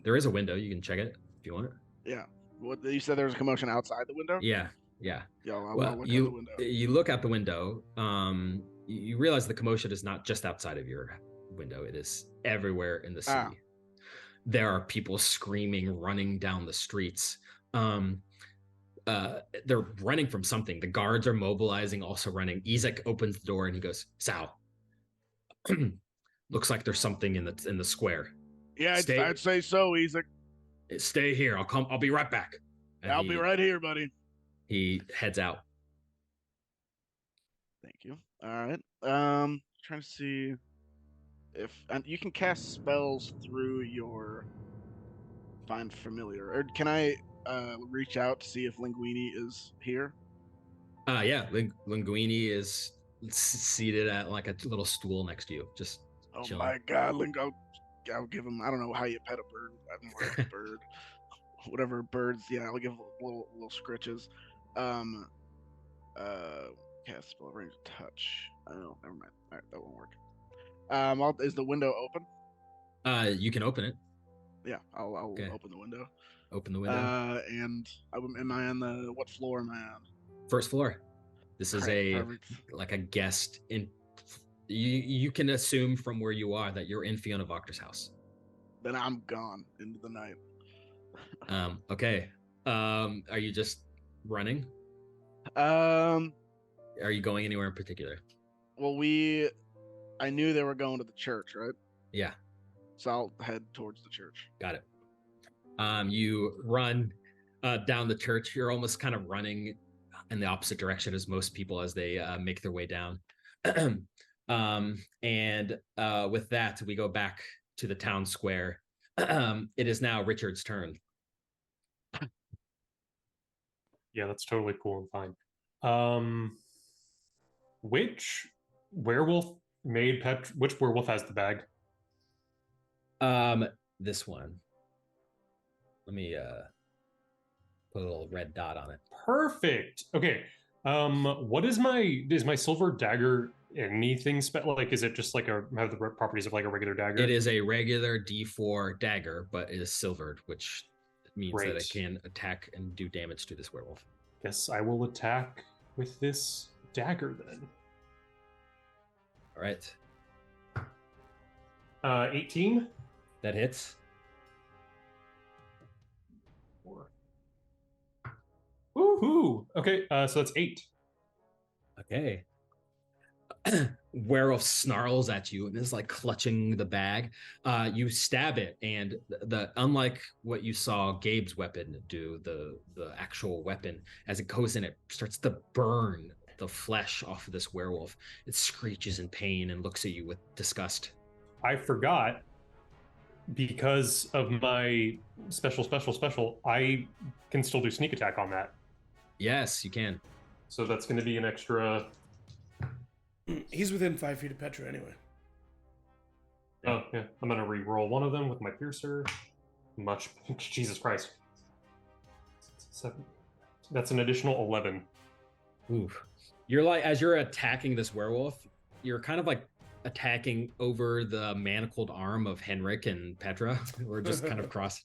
There is a window. You can check it if you want it. Yeah. What you said there was a commotion outside the window? Yeah. Yeah, I'll well, look out the window. You look out the window. You realize the commotion is not just outside of your window. It is everywhere in the city. There are people screaming, running down the streets. They're running from something. The guards are mobilizing, also running. Ezek opens the door and he goes, Sal, looks like there's something in the square. Yeah, I'd say so, Ezek. Stay here. I'll be right back. And I'll be right here, buddy. He heads out. Thank you. All right. Trying to see if you can cast spells through your Find Familiar, or can I reach out to see if Linguini is here? Yeah, Linguini is seated at like a little stool next to you, just chilling. My God, I'll give him. I don't know how you pet a bird. I don't know like a bird, whatever birds. Yeah, I'll give little scritches. Cast spell range touch. Oh, never mind. All right, that won't work. Is the window open? You can open it. Yeah, I'll open the window. Open the window. And am I on the what floor am I on? First floor. This is perfect. Like a guest in. You can assume from where you are that you're in Fiona Voctor's house. Then I'm gone into the night. Okay. Are you just running? Are you going anywhere in particular? Well, I knew they were going to the church, right? Yeah. So I'll head towards the church. Got it. You run down the church. You're almost kind of running in the opposite direction as most people as they make their way down. And with that, we go back to the town square. It is now Richard's turn. Yeah, that's totally cool and fine. Which werewolf which werewolf has the bag? This one. Let me put a little red dot on it. Perfect. Okay. What is my silver dagger anything like is it just like have the properties of like a regular dagger? It is a regular D4 dagger, but it is silvered, which means that it can attack and do damage to this werewolf. Guess I will attack with this dagger then. All right. 18. That hits. 4. Woohoo! Okay, so that's 8. Okay. Werewolf snarls at you and is like clutching the bag. You stab it, and the unlike what you saw Gabe's weapon do, the actual weapon, as it goes in, it starts to burn the flesh off of this werewolf. It screeches in pain and looks at you with disgust. I forgot, because of my special, I can still do sneak attack on that. Yes, you can. So that's going to be an extra. He's within 5 feet of Petra anyway. Oh, yeah. I'm going to re-roll one of them with my piercer. Jesus Christ. 7. That's an additional 11. Oof. You're like, as you're attacking this werewolf, you're kind of like attacking over the manacled arm of Henrik and Petra. We're just kind of crossed.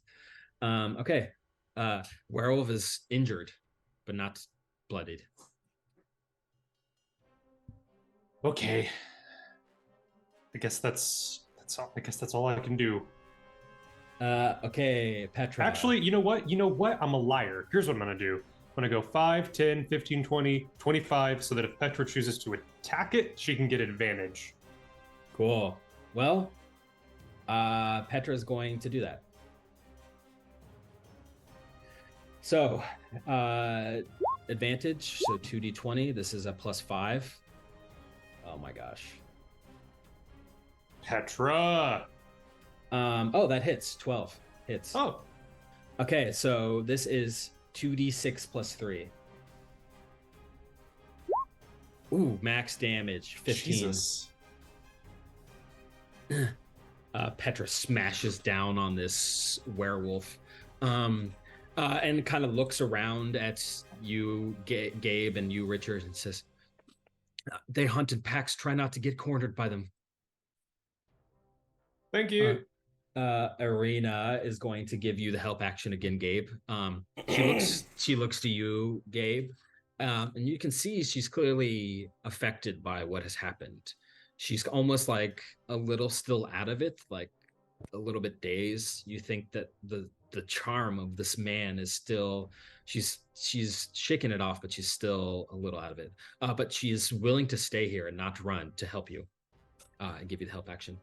Okay. Werewolf is injured, but not bloodied. Okay. I guess that's all. I guess that's all I can do. Okay, Petra. Actually, you know what? I'm a liar. Here's what I'm going to do. I'm going to go 5, 10, 15, 20, 25, so that if Petra chooses to attack it, she can get advantage. Cool. Well, Petra's going to do that. So, advantage, so 2d20. This is a +5. Oh my gosh. Petra! Oh, that hits. 12 hits. Oh. Okay, so this is 2d6 +3. Ooh, max damage, 15. Jesus. Petra smashes down on this werewolf, and kind of looks around at you, Gabe, and you, Richard, and says, "They hunt in packs. Try not to get cornered by them." Thank you. Arena is going to give you the help action again, Gabe. She looks to you, Gabe, and you can see she's clearly affected by what has happened. She's almost like a little still out of it, like a little bit dazed. You think that the charm of this man is still, she's shaking it off, but she's still a little out of it. But she is willing to stay here and not run to help you and give you the help action.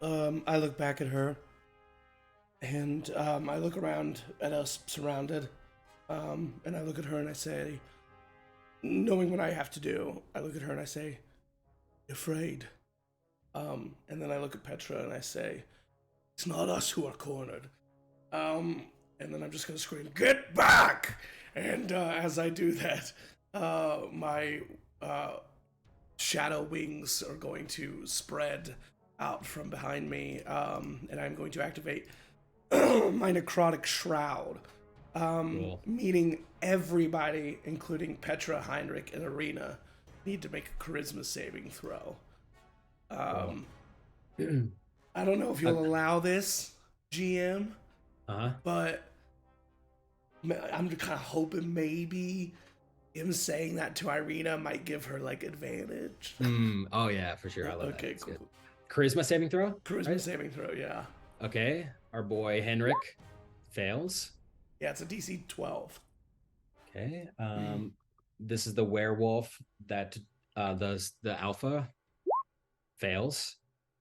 I look back at her, and I look around at us surrounded, and I look at her and I say, knowing what I have to do, I look at her and I say, afraid. And then I look at Petra and I say, it's not us who are cornered. And then I'm just gonna scream, get back! And as I do that, my shadow wings are going to spread out from behind me, and I'm going to activate my necrotic shroud, Cool. meaning everybody, including Petra, Heinrich, and Arena, need to make a charisma saving throw. I don't know if you'll allow this, GM, but I'm kind of hoping maybe him saying that to Irina might give her like advantage. Oh yeah, for sure. I love okay, that. cool. Good. Charisma saving throw? Charisma saving throw, yeah. Okay, our boy Henrik fails. Yeah, it's a DC 12. Okay, this is the werewolf that does the alpha fails.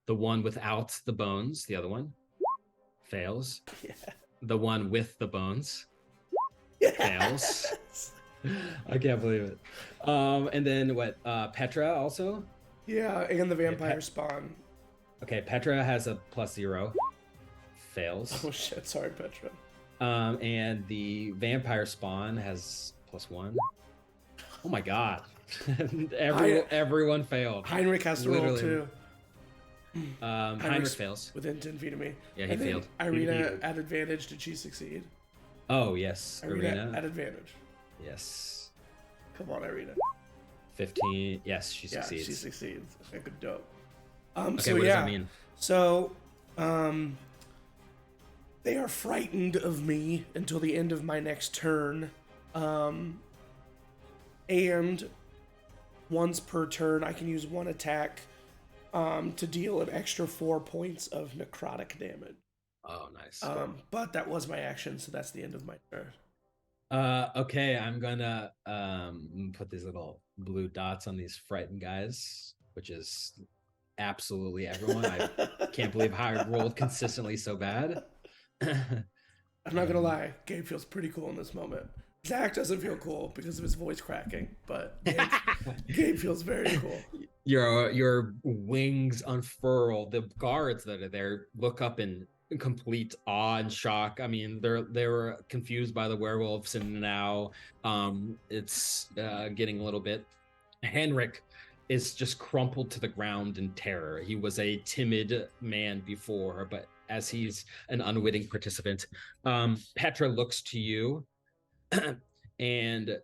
The one without the bones, the other one, fails. Yeah. The one with the bones Yes. fails. I can't believe it. And then what? Petra also? Yeah, and the vampire spawn. Okay, Petra has a +0. Fails. Oh shit, sorry, Petra. And the vampire spawn has +1. Oh my god. Everyone failed. Heinrich has to roll too. Heinrich fails. Within 10 feet of me. Yeah, he and then failed. Irina at advantage. Did she succeed? Oh, yes. Irina at advantage. Yes. Come on, Irina. 15. Yes, she Yeah, succeeds. she succeeds. Okay, good dope. Okay, So what does yeah. that mean? So, they are frightened of me until the end of my next turn. And once per turn, I can use one attack to deal an extra 4 points of necrotic damage. Oh, nice. But that was my action, so that's the end of my turn. Okay, I'm gonna put these little blue dots on these frightened guys, which is absolutely everyone. I can't believe how I rolled consistently so bad. I'm not gonna lie, Gabe feels pretty cool in this moment. Zach doesn't feel cool because of his voice cracking, but Gabe feels very cool. Your wings unfurl. The guards that are there look up in complete awe and shock. I mean, they were confused by the werewolves, and now it's getting a little bit. Henrik is just crumpled to the ground in terror. He was a timid man before, but as he's an unwitting participant, Petra looks to you and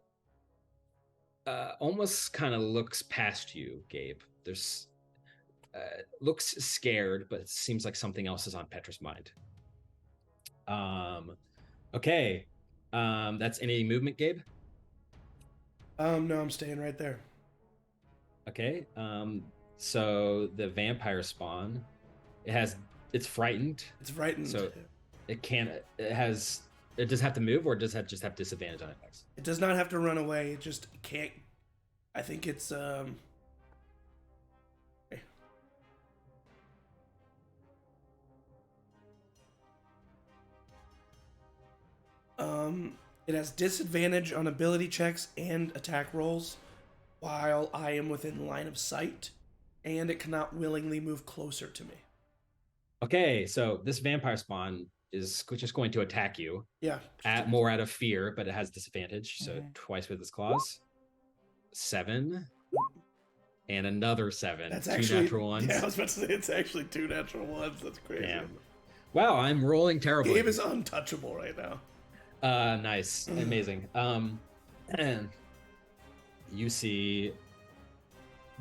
almost kind of looks past you, Gabe. There's looks scared, but it seems like something else is on Petra's mind. Okay. That's any movement, Gabe? No, I'm staying right there. Okay. So the vampire spawn, it's frightened. It's frightened. So it does have to move, or does it just have disadvantage on attacks? It does not have to run away. It just can't. I think it's it has disadvantage on ability checks and attack rolls while I am within line of sight, and it cannot willingly move closer to me. Okay, so this vampire spawn is just going to attack you. Yeah. More out of fear, but it has disadvantage. So twice with its claws. 7. And another 7. That's 2 actually natural ones. Yeah, I was about to say it's actually 2 natural ones. That's crazy. Damn. Wow, I'm rolling terribly. Gabe is untouchable right now. Nice. Amazing. And you see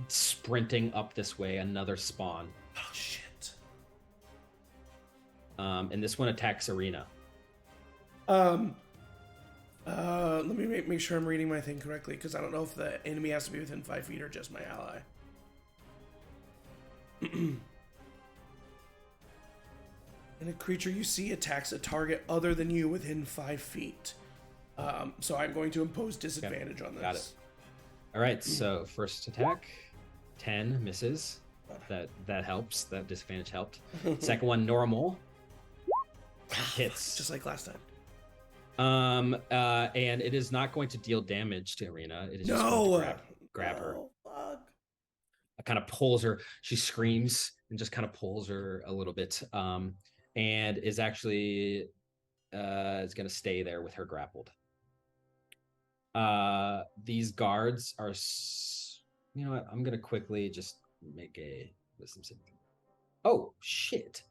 sprinting up this way another spawn. Oh shit. And this one attacks Arena. Let me make sure I'm reading my thing correctly, because I don't know if the enemy has to be within 5 feet or just my ally. And a creature you see attacks a target other than you within 5 feet. So I'm going to impose disadvantage on this. Got it. All right, so first attack, 10 misses. That helps. That disadvantage helped. Second one, normal. Hits. Just like last time. And it is not going to deal damage to Irina. It is just going to grab her. Fuck. It kind of pulls her. She screams and just kind of pulls her a little bit. And is actually is going to stay there with her grappled. These guards are, you know what? I'm going to quickly just make a wisdom saving. Oh shit.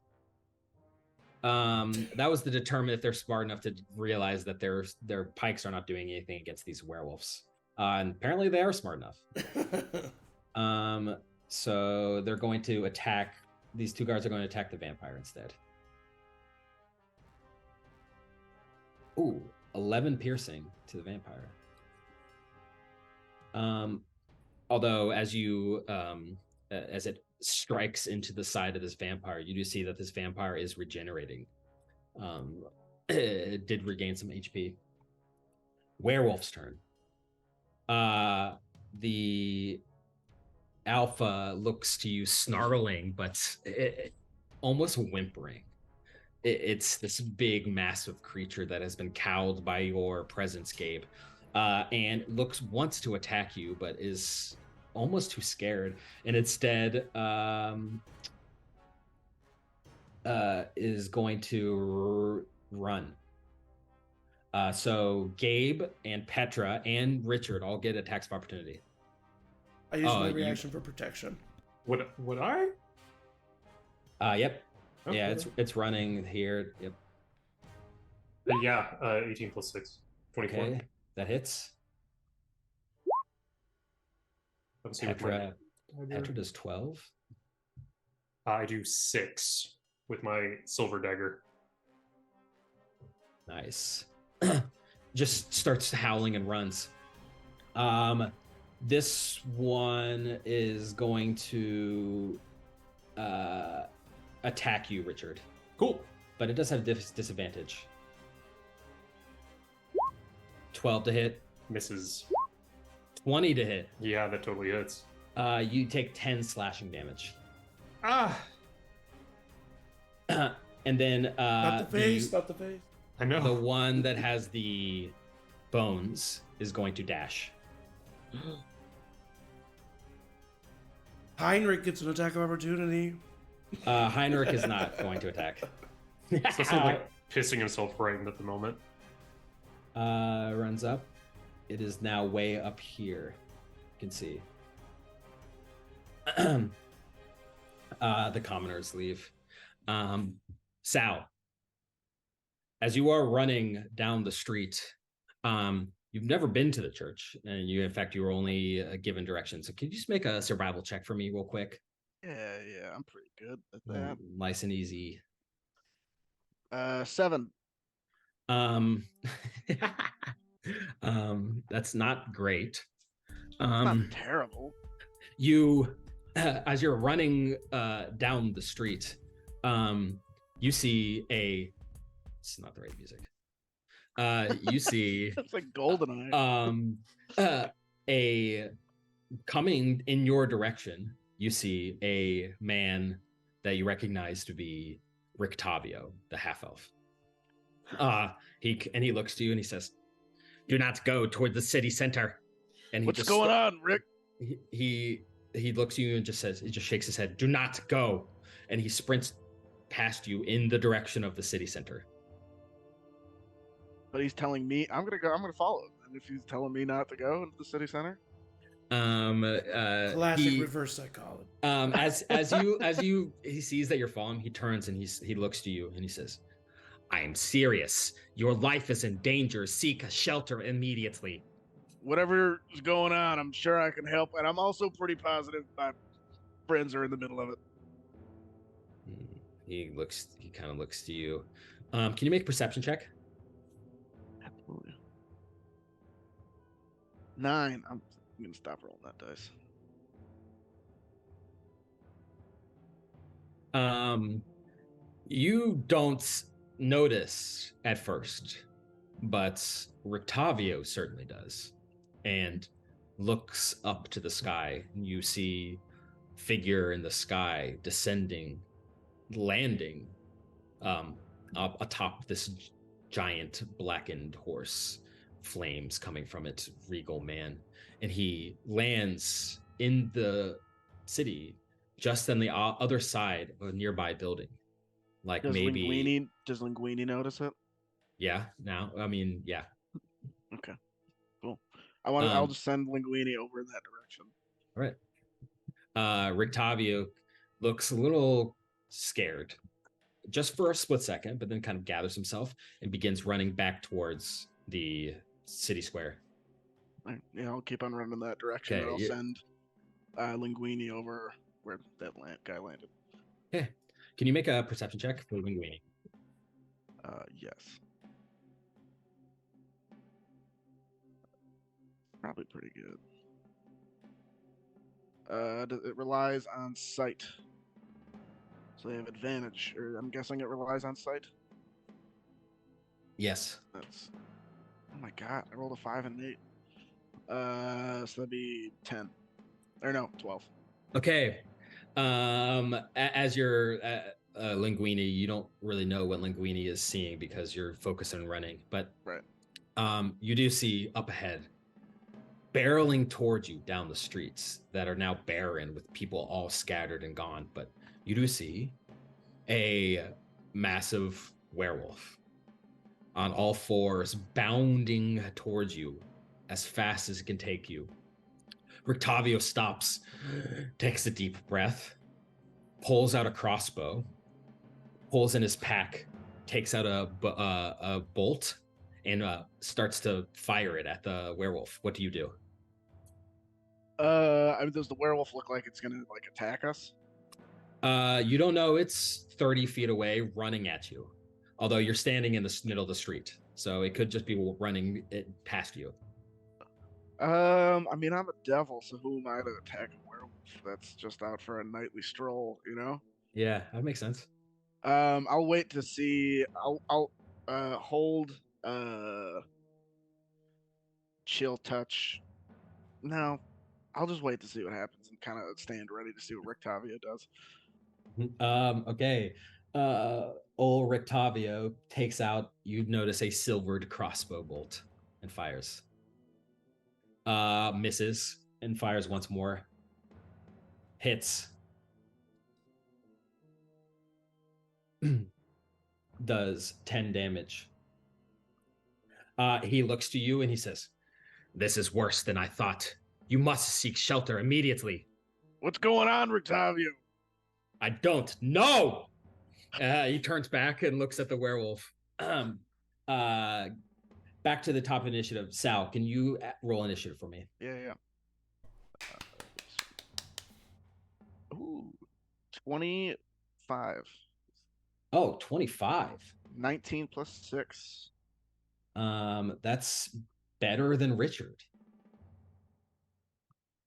That was to determine if they're smart enough to realize that their pikes are not doing anything against these werewolves. And apparently they are smart enough. So they're going to attack. These two guards are going to attack the vampire instead. Ooh, 11 piercing to the vampire. Although as you as it strikes into the side of this vampire, you do see that this vampire is regenerating. It did regain some HP. Werewolf's turn. The alpha looks to you snarling, but almost whimpering. It's this big, massive creature that has been cowed by your presence, Gabe, and wants to attack you, but is almost too scared, and instead is going to run. So Gabe and Petra and Richard all get attacks of opportunity. I use my reaction for protection. Would I? Yep. Okay. Yeah, it's running here. Yep. Yeah, 18 plus 6. 24. Okay, that hits. Petra does 12. I do 6 with my silver dagger. Nice. Just starts howling and runs. This one is going to attack you, Richard. Cool. But it does have disadvantage. 12 to hit. Misses. 20 to hit. Yeah, that totally hits. You take 10 slashing damage. Ah. And then Not the face. I know. The one that has the bones is going to dash. Heinrich gets an attack of opportunity. Heinrich is not going to attack. It's also like pissing himself frightened at the moment. Runs up. It is now way up here. You can see. The commoners leave. Sal, as you are running down the street, you've never been to the church, and in fact, you were only given directions. So can you just make a survival check for me real quick? Yeah, I'm pretty good at that. Nice and easy. 7. That's not great. Not terrible. You, as you're running down the street, you see it's not the right music. You see It's like GoldenEye. Coming in your direction, you see a man that you recognize to be Rictavio, the half-elf. He looks to you and he says, "Do not go toward the city center." And What's going on, Rick? He looks at you and just shakes his head. "Do not go." And he sprints past you in the direction of the city center. But he's telling me I'm gonna follow him. And if he's telling me not to go into the city center, Classic reverse psychology. He sees that you're following, he turns and he looks to you and he says, "I am serious. Your life is in danger. Seek a shelter immediately." whatever is going on, I'm sure I can help. And I'm also pretty positive my friends are in the middle of it. He kind of looks to you. Can you make a perception check? Absolutely. 9. I'm gonna stop rolling that dice. You don't notice at first, but Rictavio certainly does, and looks up to the sky. You see figure in the sky descending, landing up atop this giant blackened horse, flames coming from it, regal man, and he lands in the city just on the other side of a nearby building. Like Does maybe, Linguini notice it? yeah. Now, I mean, yeah. Okay, cool. I'll just send Linguini over in that direction. All right. Rictavio looks a little scared just for a split second, but then kind of gathers himself and begins running back towards the city square. Yeah, I'll keep on running that direction, Okay, and I'll send Linguini over where that guy landed. Okay. Can you make a perception check for Linguini? Yes. Probably pretty good. It relies on sight. So they have advantage, or I'm guessing it relies on sight. Yes. That's. Oh my god! I rolled a 5 and an 8. So that'd be 10, or no, 12. Okay. As you're Linguini, you don't really know what Linguini is seeing because you're focused on running, but Right. You do see up ahead, barreling towards you down the streets that are now barren with people all scattered and gone, but you do see a massive werewolf on all fours, bounding towards you as fast as it can take you. Rictavio stops, takes a deep breath, pulls out a crossbow, pulls in his pack, takes out a bolt, and starts to fire it at the werewolf. What do you do? I mean, does the werewolf look like it's gonna like attack us? You don't know. It's 30 feet away, running at you. Although you're standing in the middle of the street, so it could just be running it past you. I mean, I'm a devil, so who am I to attack a werewolf that's just out for a nightly stroll? You know. Yeah, that makes sense. I'll wait to see. I'll hold chill touch. No, I'll just wait to see what happens and kind of stand ready to see what Rictavio does. Okay. Old Rictavio takes out, you notice a silvered crossbow bolt and fires. Misses and fires once more. Hits. Does 10 damage. He looks to you and he says, "This is worse than I thought. You must seek shelter immediately." What's going on, Rictavio? "I don't know." He turns back and looks at the werewolf. Back to the top of initiative. Sal, can you roll initiative for me? Yeah. Ooh, 25. Oh, 25. 19 plus 6. That's better than Richard.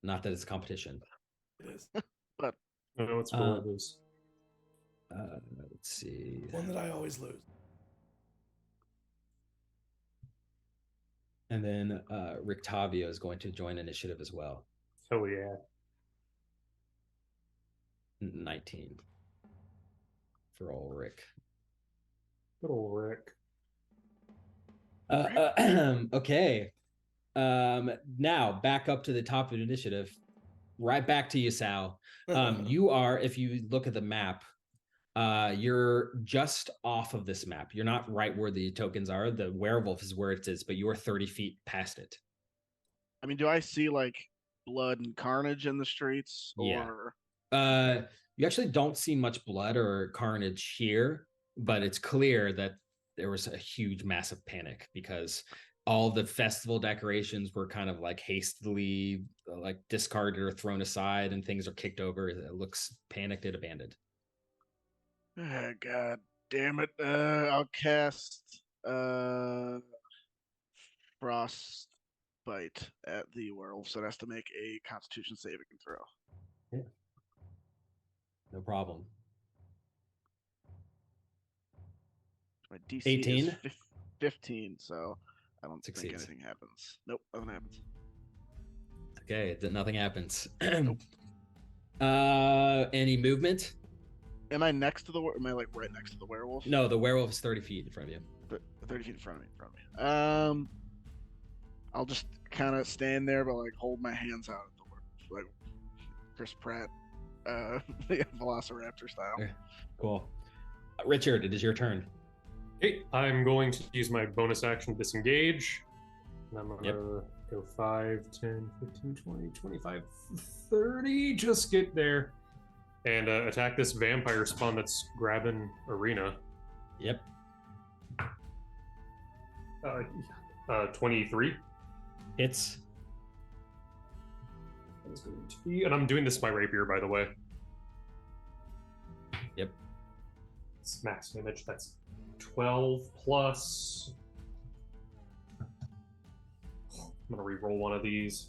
Not that it's a competition. It is. I know what score it is. Let's see. One that I always lose. And then Rictavio is going to join initiative as well. Oh yeah. 19 for old Rick. Good old Rick. Okay. Now back up to the top of the initiative. Right back to you, Sal. You are, if you look at the map, you're just off of this map. You're not right where the tokens are. The werewolf is where it is, but you're 30 feet past it. I mean, do I see like blood and carnage in the streets? Or You actually don't see much blood or carnage here, but it's clear that there was a huge, massive panic because all the festival decorations were kind of like hastily like discarded or thrown aside, and things are kicked over. It looks panicked and abandoned. Oh, God damn it! I'll cast frostbite at the werewolf, so it has to make a Constitution saving throw. Yeah. No problem. My DC 18? is 15, so I don't think Succeeds. anything happens. Nope, nothing happens. Okay, nothing happens. Nope. Any movement? Am I next to the? Am I like right next to the werewolf? No, the werewolf is 30 feet in front of you. 30 feet in front of me. I'll just kind of stand there, but like hold my hands out at the werewolf, like Chris Pratt, Velociraptor style. Okay, cool. Richard, it is your turn. Okay, I'm going to use my bonus action disengage. And I'm going to go 5, 10, 15, 20, 25, 30. Just get there. And attack this vampire spawn that's grabbing Arena. Yep. 23. Hits. That is going to be, and I'm doing this with my rapier, by the way. Yep. It's max damage. That's 12 plus. I'm gonna re-roll one of these.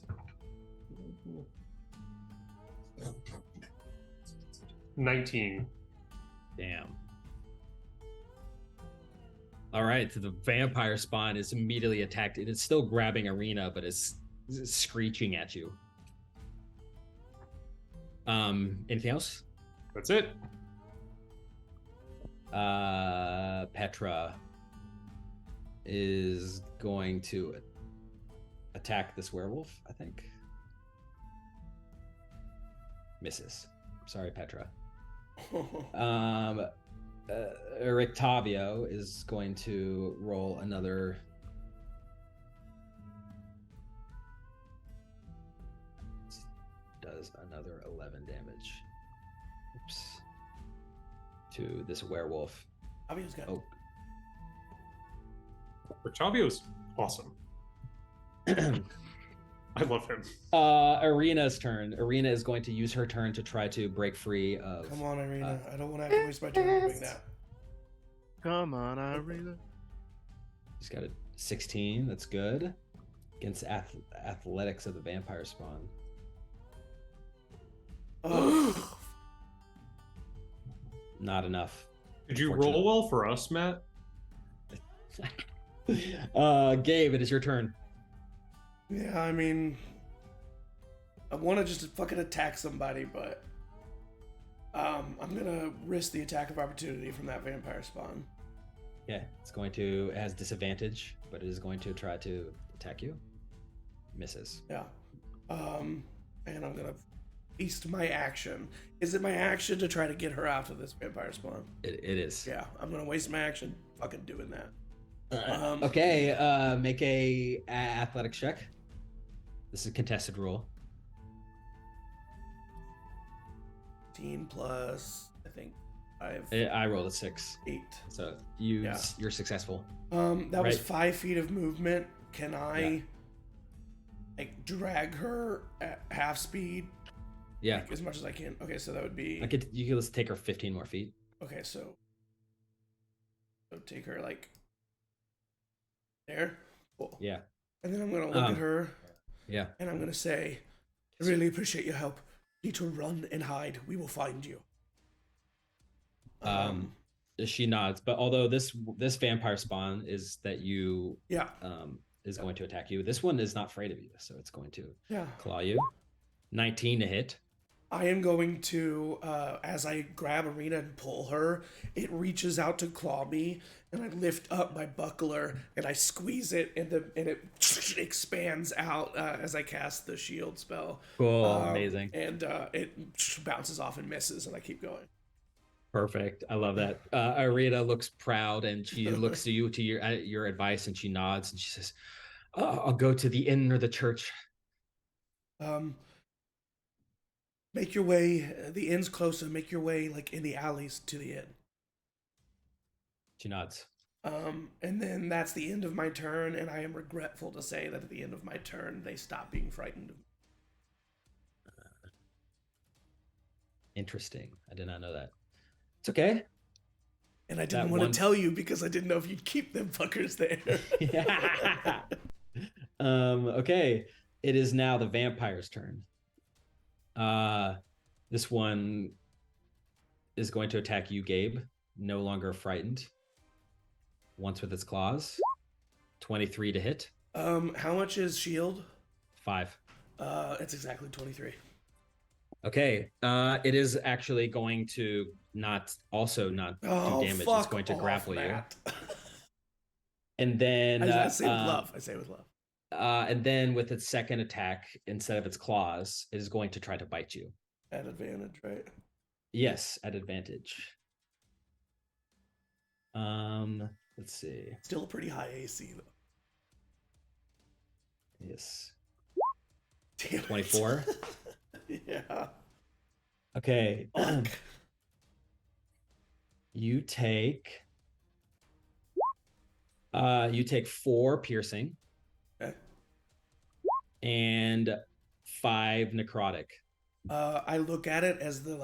19. Damn. All right, so the vampire spawn is immediately attacked. It is still grabbing Arena, but it's screeching at you. Anything else? That's it. Petra is going to attack this werewolf, I think. Misses. Sorry, Petra. Rictavio is going to roll another. Does another 11 damage. Oops. To this werewolf. Avio's got. Oh. Rictavio's awesome. I love him. Arena's turn. Arena is going to use her turn to try to break free of. Come on, Arena. I don't want to have to waste my turn doing that. Come on, Arena. She's got a 16. That's good. Against athletics of the vampire spawn. Not enough. Did you roll well for us, Matt? Gabe, it is your turn. Yeah, I mean, I want to just fucking attack somebody, but I'm gonna risk the attack of opportunity from that vampire spawn. Yeah, it has disadvantage, but it is going to try to attack you. Misses. Yeah. And I'm gonna waste my action. Is it my action to try to get her out of this vampire spawn? It is. Yeah, I'm gonna waste my action fucking doing that. Okay, make a athletics check. This is a contested rule. 15 plus, I think, 5. I rolled a 6. 8. So you're successful. That was 5 feet of movement. Can I like drag her at half speed? Yeah. Like, as much as I can. Okay, so that would be. You could just take her 15 more feet. Okay, so take her like there. Cool. Yeah. And then I'm gonna look at her. Yeah. And I'm gonna say, I really appreciate your help. You need to run and hide. We will find you. She nods, but although this vampire spawn is that you is going to attack you, this one is not afraid of you, so it's going to claw you. 19 to hit. I am going to, as I grab Arena and pull her, it reaches out to claw me, and I lift up my buckler and I squeeze it, and it expands out as I cast the shield spell. Cool, amazing. And it bounces off and misses, and I keep going. Perfect. I love that. Arena looks proud, and she looks to you to your advice, and she nods and she says, I'll go to the inn or the church. Make your way. The inn's closer. Make your way like in the alleys to the inn. She nods. And then that's the end of my turn, and I am regretful to say that at the end of my turn, they stop being frightened. Interesting. I did not know that. It's okay. And I didn't want to tell you because I didn't know if you'd keep them fuckers there. Yeah. Okay. It is now the vampire's turn. This one is going to attack you, Gabe. No longer frightened. once with its claws. 23 to hit. How much is shield? 5. It's exactly 23. Okay. It is actually going to not do damage. It's going to grapple Matt. you. And then I say with love. I say with love. And then with its second attack, instead of its claws, it is going to try to bite you. At advantage, right? Yes, at advantage. Let's see. Still a pretty high AC though. Yes. Damn it. 24. Yeah. Okay. You take 4 piercing. Okay. And 5 necrotic. I look at it as the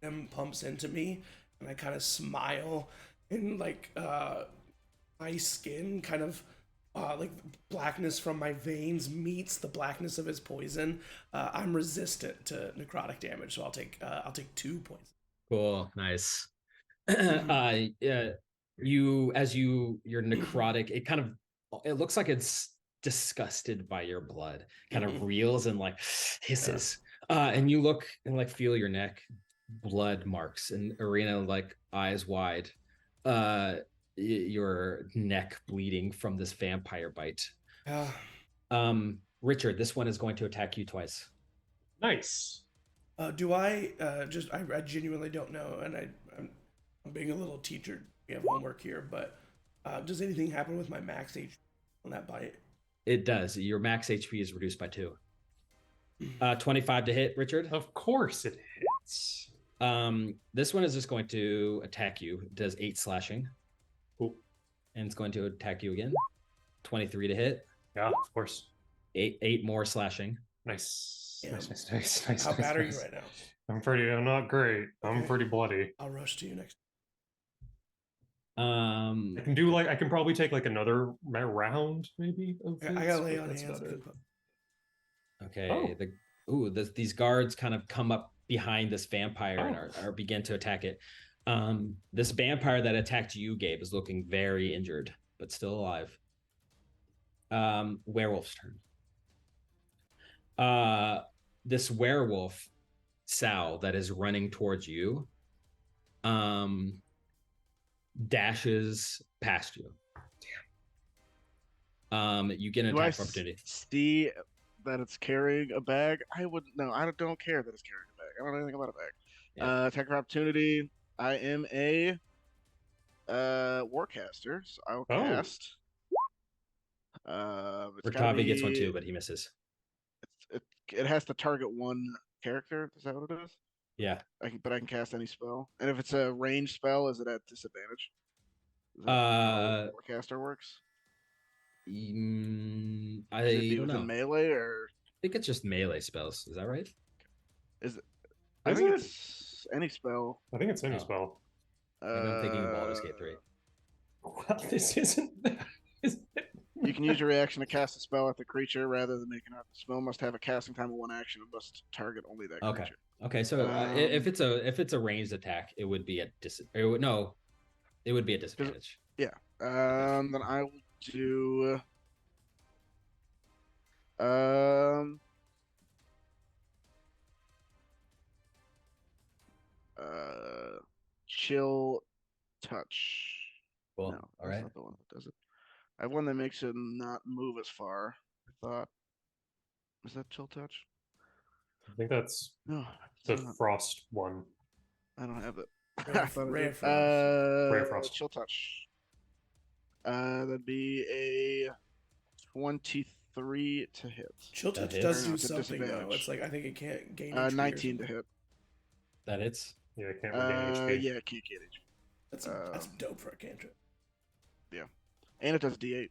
venom pumps into me, and I kind of smile, and my skin kind of like blackness from my veins meets the blackness of his poison. I'm resistant to necrotic damage, so I'll take 2 points. Cool, nice. You're necrotic. It looks like it's disgusted by your blood. Kind of reels and hisses. And you look and feel your neck, blood marks, and Arena eyes wide. Your neck bleeding from this vampire bite. Richard, this one is going to attack you twice. Nice. Do I I genuinely don't know, and I'm being a little teacher. We have homework here, but does anything happen with my max HP on that bite? It does. Your max HP is reduced by 2. 25 to hit, Richard. Of course it hits. This one is just going to attack you. It does 8 slashing. Cool. And it's going to attack you again. 23 to hit. Yeah, of course. 8 more slashing. Nice. Yeah. Nice. How bad are you right now? I'm not great. I'm pretty bloody. I'll rush to you next. I can probably take another round maybe. I gotta lay on hands. Okay. These guards kind of come up behind this vampire and are begin to attack it. This vampire that attacked you, Gabe, is looking very injured, but still alive. Werewolf's turn. This werewolf, Sal, that is running towards you, dashes past you. Damn. You get an attack of opportunity. See that it's carrying a bag? I don't care that it's carrying a bag. I don't know anything about a bag. Yeah. Attack of opportunity. I am a warcaster, so I'll cast. Rikavi gets one too, but he misses. It has to target one character. Is that what it is? Yeah. But I can cast any spell. And if it's a ranged spell, is it at disadvantage? Is that how warcaster works? I don't know. Melee or? I think it's just melee spells. Is that right? I think it's any spell. I think it's any spell. I'm thinking of Baldur's Gate 3. Well, this isn't. You can use your reaction to cast a spell at the creature rather than making out. The spell must have a casting time of 1 action and must target only that creature. Okay. So if it's a ranged attack, it would be at it would be a disadvantage. Yeah. Then I will do. Chill touch. Cool. No, all right. Not the one that does it. I have one that makes it not move as far. I thought. Is that chill touch? I think that's the frost one. I don't have it. Ray of Frost. Chill touch. That'd be a 23 to hit. Chill touch does do something though. It's I think it can't gain HP. 19 to hit. That hits. Yeah, it can't regain HP. Yeah, it can't get HP. That's dope for a cantrip. Yeah, and it does D8.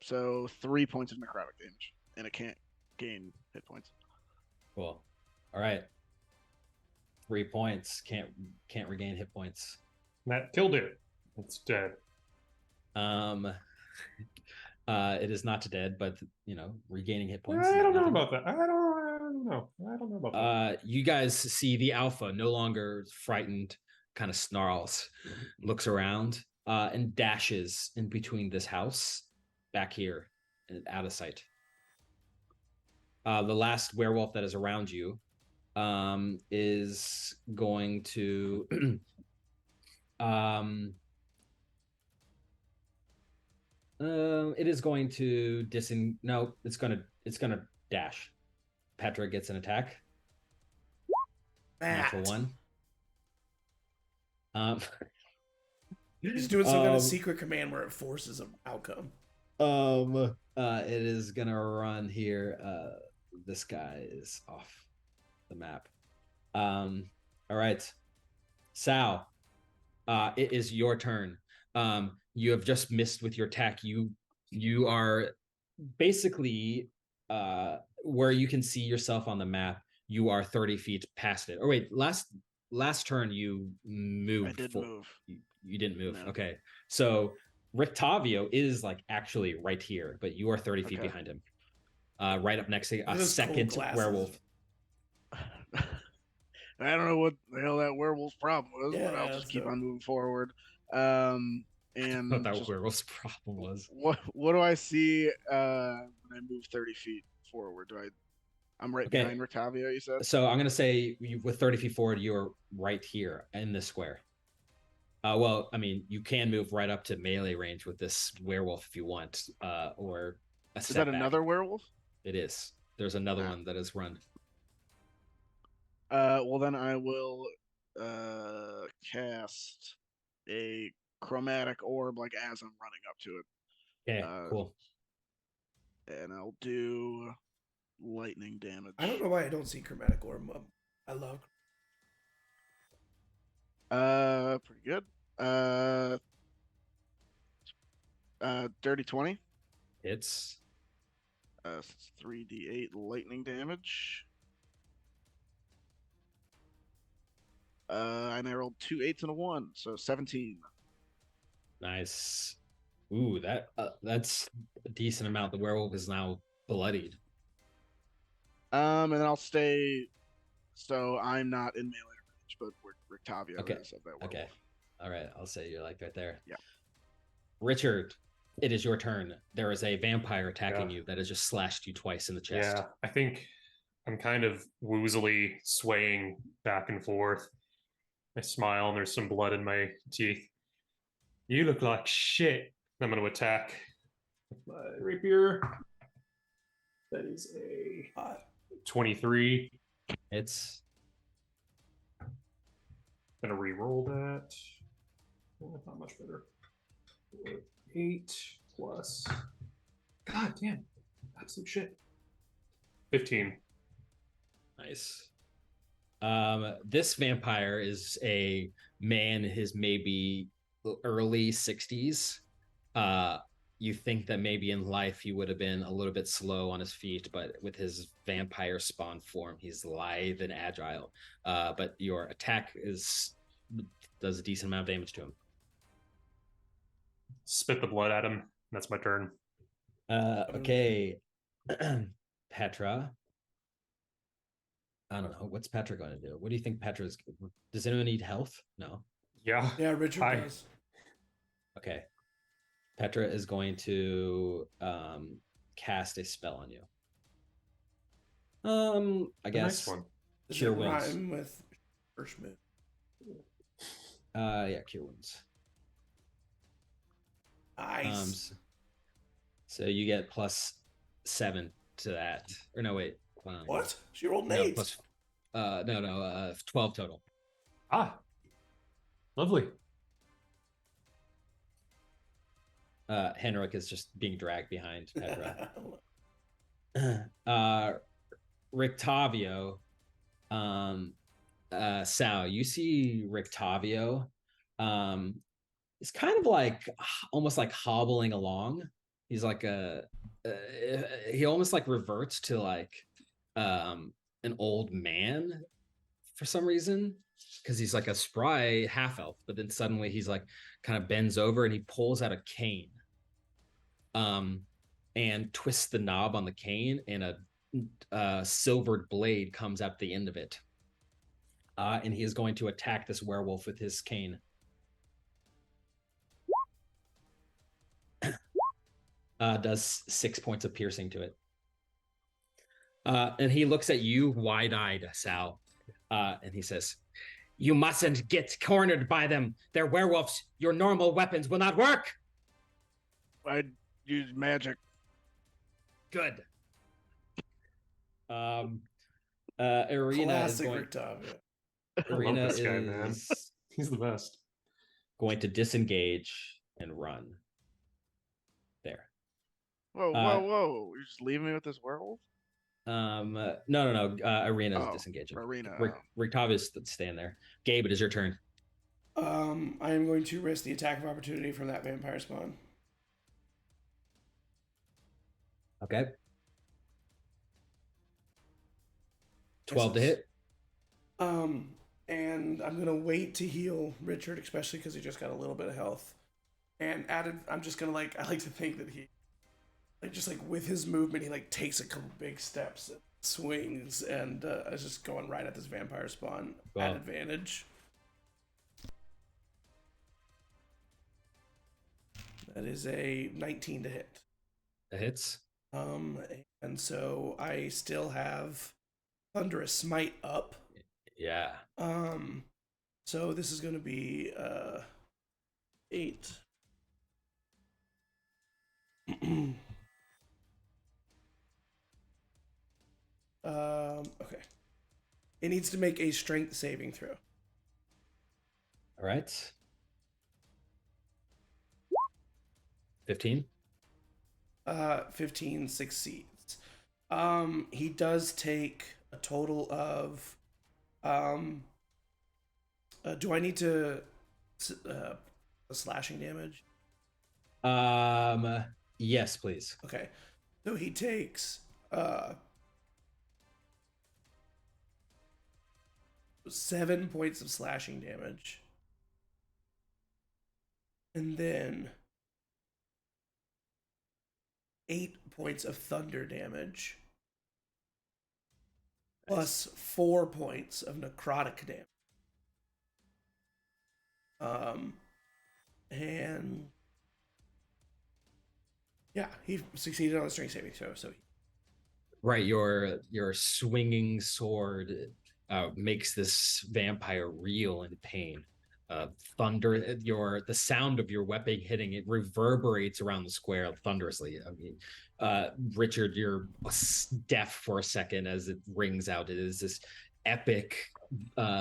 So 3 points of necrotic damage, and it can't gain hit points. Cool. All right. 3 points. Can't regain hit points. That killed it. It's dead. It is not dead, but regaining hit points. I don't know about that. I don't know about that. You guys see the alpha no longer frightened kind of snarls, looks around, and dashes in between this house back here and out of sight. The last werewolf that is around you is going to it is going to no, it's gonna dash. Petra gets an attack. Natural one. He's doing some kind of secret command where it forces an outcome. It is gonna run here. This guy is off the map. All right, Sal. It is your turn. You have just missed with your attack. You are basically where you can see yourself on the map. You are 30 feet past it. Or wait, last turn you moved. I did move. You didn't move. No. Okay, so Rictavio is like actually right here, but you are 30 feet behind him. Right up next to a second werewolf. I don't know what the hell that werewolf's problem was, but I'll just keep on moving forward. And what that werewolf's problem was. What do I see when I move 30 feet forward? I'm right behind Rictavio, you said? So I'm gonna say with 30 feet forward, you're right here in this square. Well, I mean, you can move right up to melee range with this werewolf if you want, or a Is that another werewolf? It is. There's another one that is run. Well, then I will cast a chromatic orb like as I'm running up to it. Okay, cool. And I'll do lightning damage. I don't know why I don't see chromatic orb. I love. Pretty good. Dirty 20. It's 3d8 lightning damage. And I rolled 2 8s and a 1, so 17. Nice. Ooh, that's a decent amount. The werewolf is now bloodied. And then I'll stay. So I'm not in melee range, but Rictavio is of that werewolf. Okay. All right. I'll say you're like right there. Yeah. Richard, it is your turn. There is a vampire attacking you that has just slashed you twice in the chest. Yeah, I think I'm kind of woozily swaying back and forth. I smile and there's some blood in my teeth. You look like shit. I'm going to attack with my rapier. That is a 23. It's going to re-roll that. Not much better. 8 plus. God damn. Absolute shit. 15. nice. This vampire is a man, his maybe early 60s. You think that maybe in life he would have been a little bit slow on his feet, but with his vampire spawn form, he's lithe and agile. But your attack does a decent amount of damage to him. Spit the blood at him. That's my turn. Okay. Petra. I don't know. What's Petra going to do? What do you think Petra's... Does anyone need health? No. Yeah. Yeah, Richard does. Okay. Petra is going to cast a spell on you. I guess. Nice one. Cure wounds. Rhyme with first move. Yeah, cure wounds. Nice. So you get +7 to that. Or no, wait. What? She rolled an 8. 12 total. Ah. Lovely. Henrik is just being dragged behind Petra. Rictavio, Sal, you see Rictavio. It's kind of like almost like hobbling along. He's like he almost like reverts to like an old man for some reason, because he's like a spry half elf, but then suddenly he's like kind of bends over and he pulls out a cane and twists the knob on the cane, and a silvered blade comes out the end of it. and he is going to attack this werewolf with his cane. Does 6 points of piercing to it. And he looks at you wide-eyed, Sal, and he says, "You mustn't get cornered by them. They're werewolves. Your normal weapons will not work." I use magic. Good. Arena Classic is going. Rictavia. Arena this guy, man. is He's the best. going to disengage and run. There. Whoa, whoa! You're just leaving me with this werewolf? No. Arena is disengaging. Arena. Rictavia's staying there. Gabe, it is your turn. I am going to risk the attack of opportunity from that vampire spawn. Okay. 12 to hit. And I'm gonna wait to heal Richard, especially because he just got a little bit of health. And I'm just gonna I like to think that he, just with his movement, he takes a couple big steps, and swings, and is just going right at this vampire spawn at advantage. That is a 19 to hit. That hits. And so I still have Thunderous Smite up. Yeah. So this is going to be 8. Okay. It needs to make a strength saving throw. All right. 15. 15 succeeds. He does take a total of do I need to slashing damage? Yes, please. Okay. So he takes 7 points of slashing damage. And then 8 points of thunder damage. Plus 4 points of necrotic damage. And yeah, he succeeded on the strength saving throw. So right, your swinging sword makes this vampire reel in pain. Thunder, the sound of your weapon hitting it reverberates around the square thunderously. I mean, Richard, you're deaf for a second as it rings out. It is this epic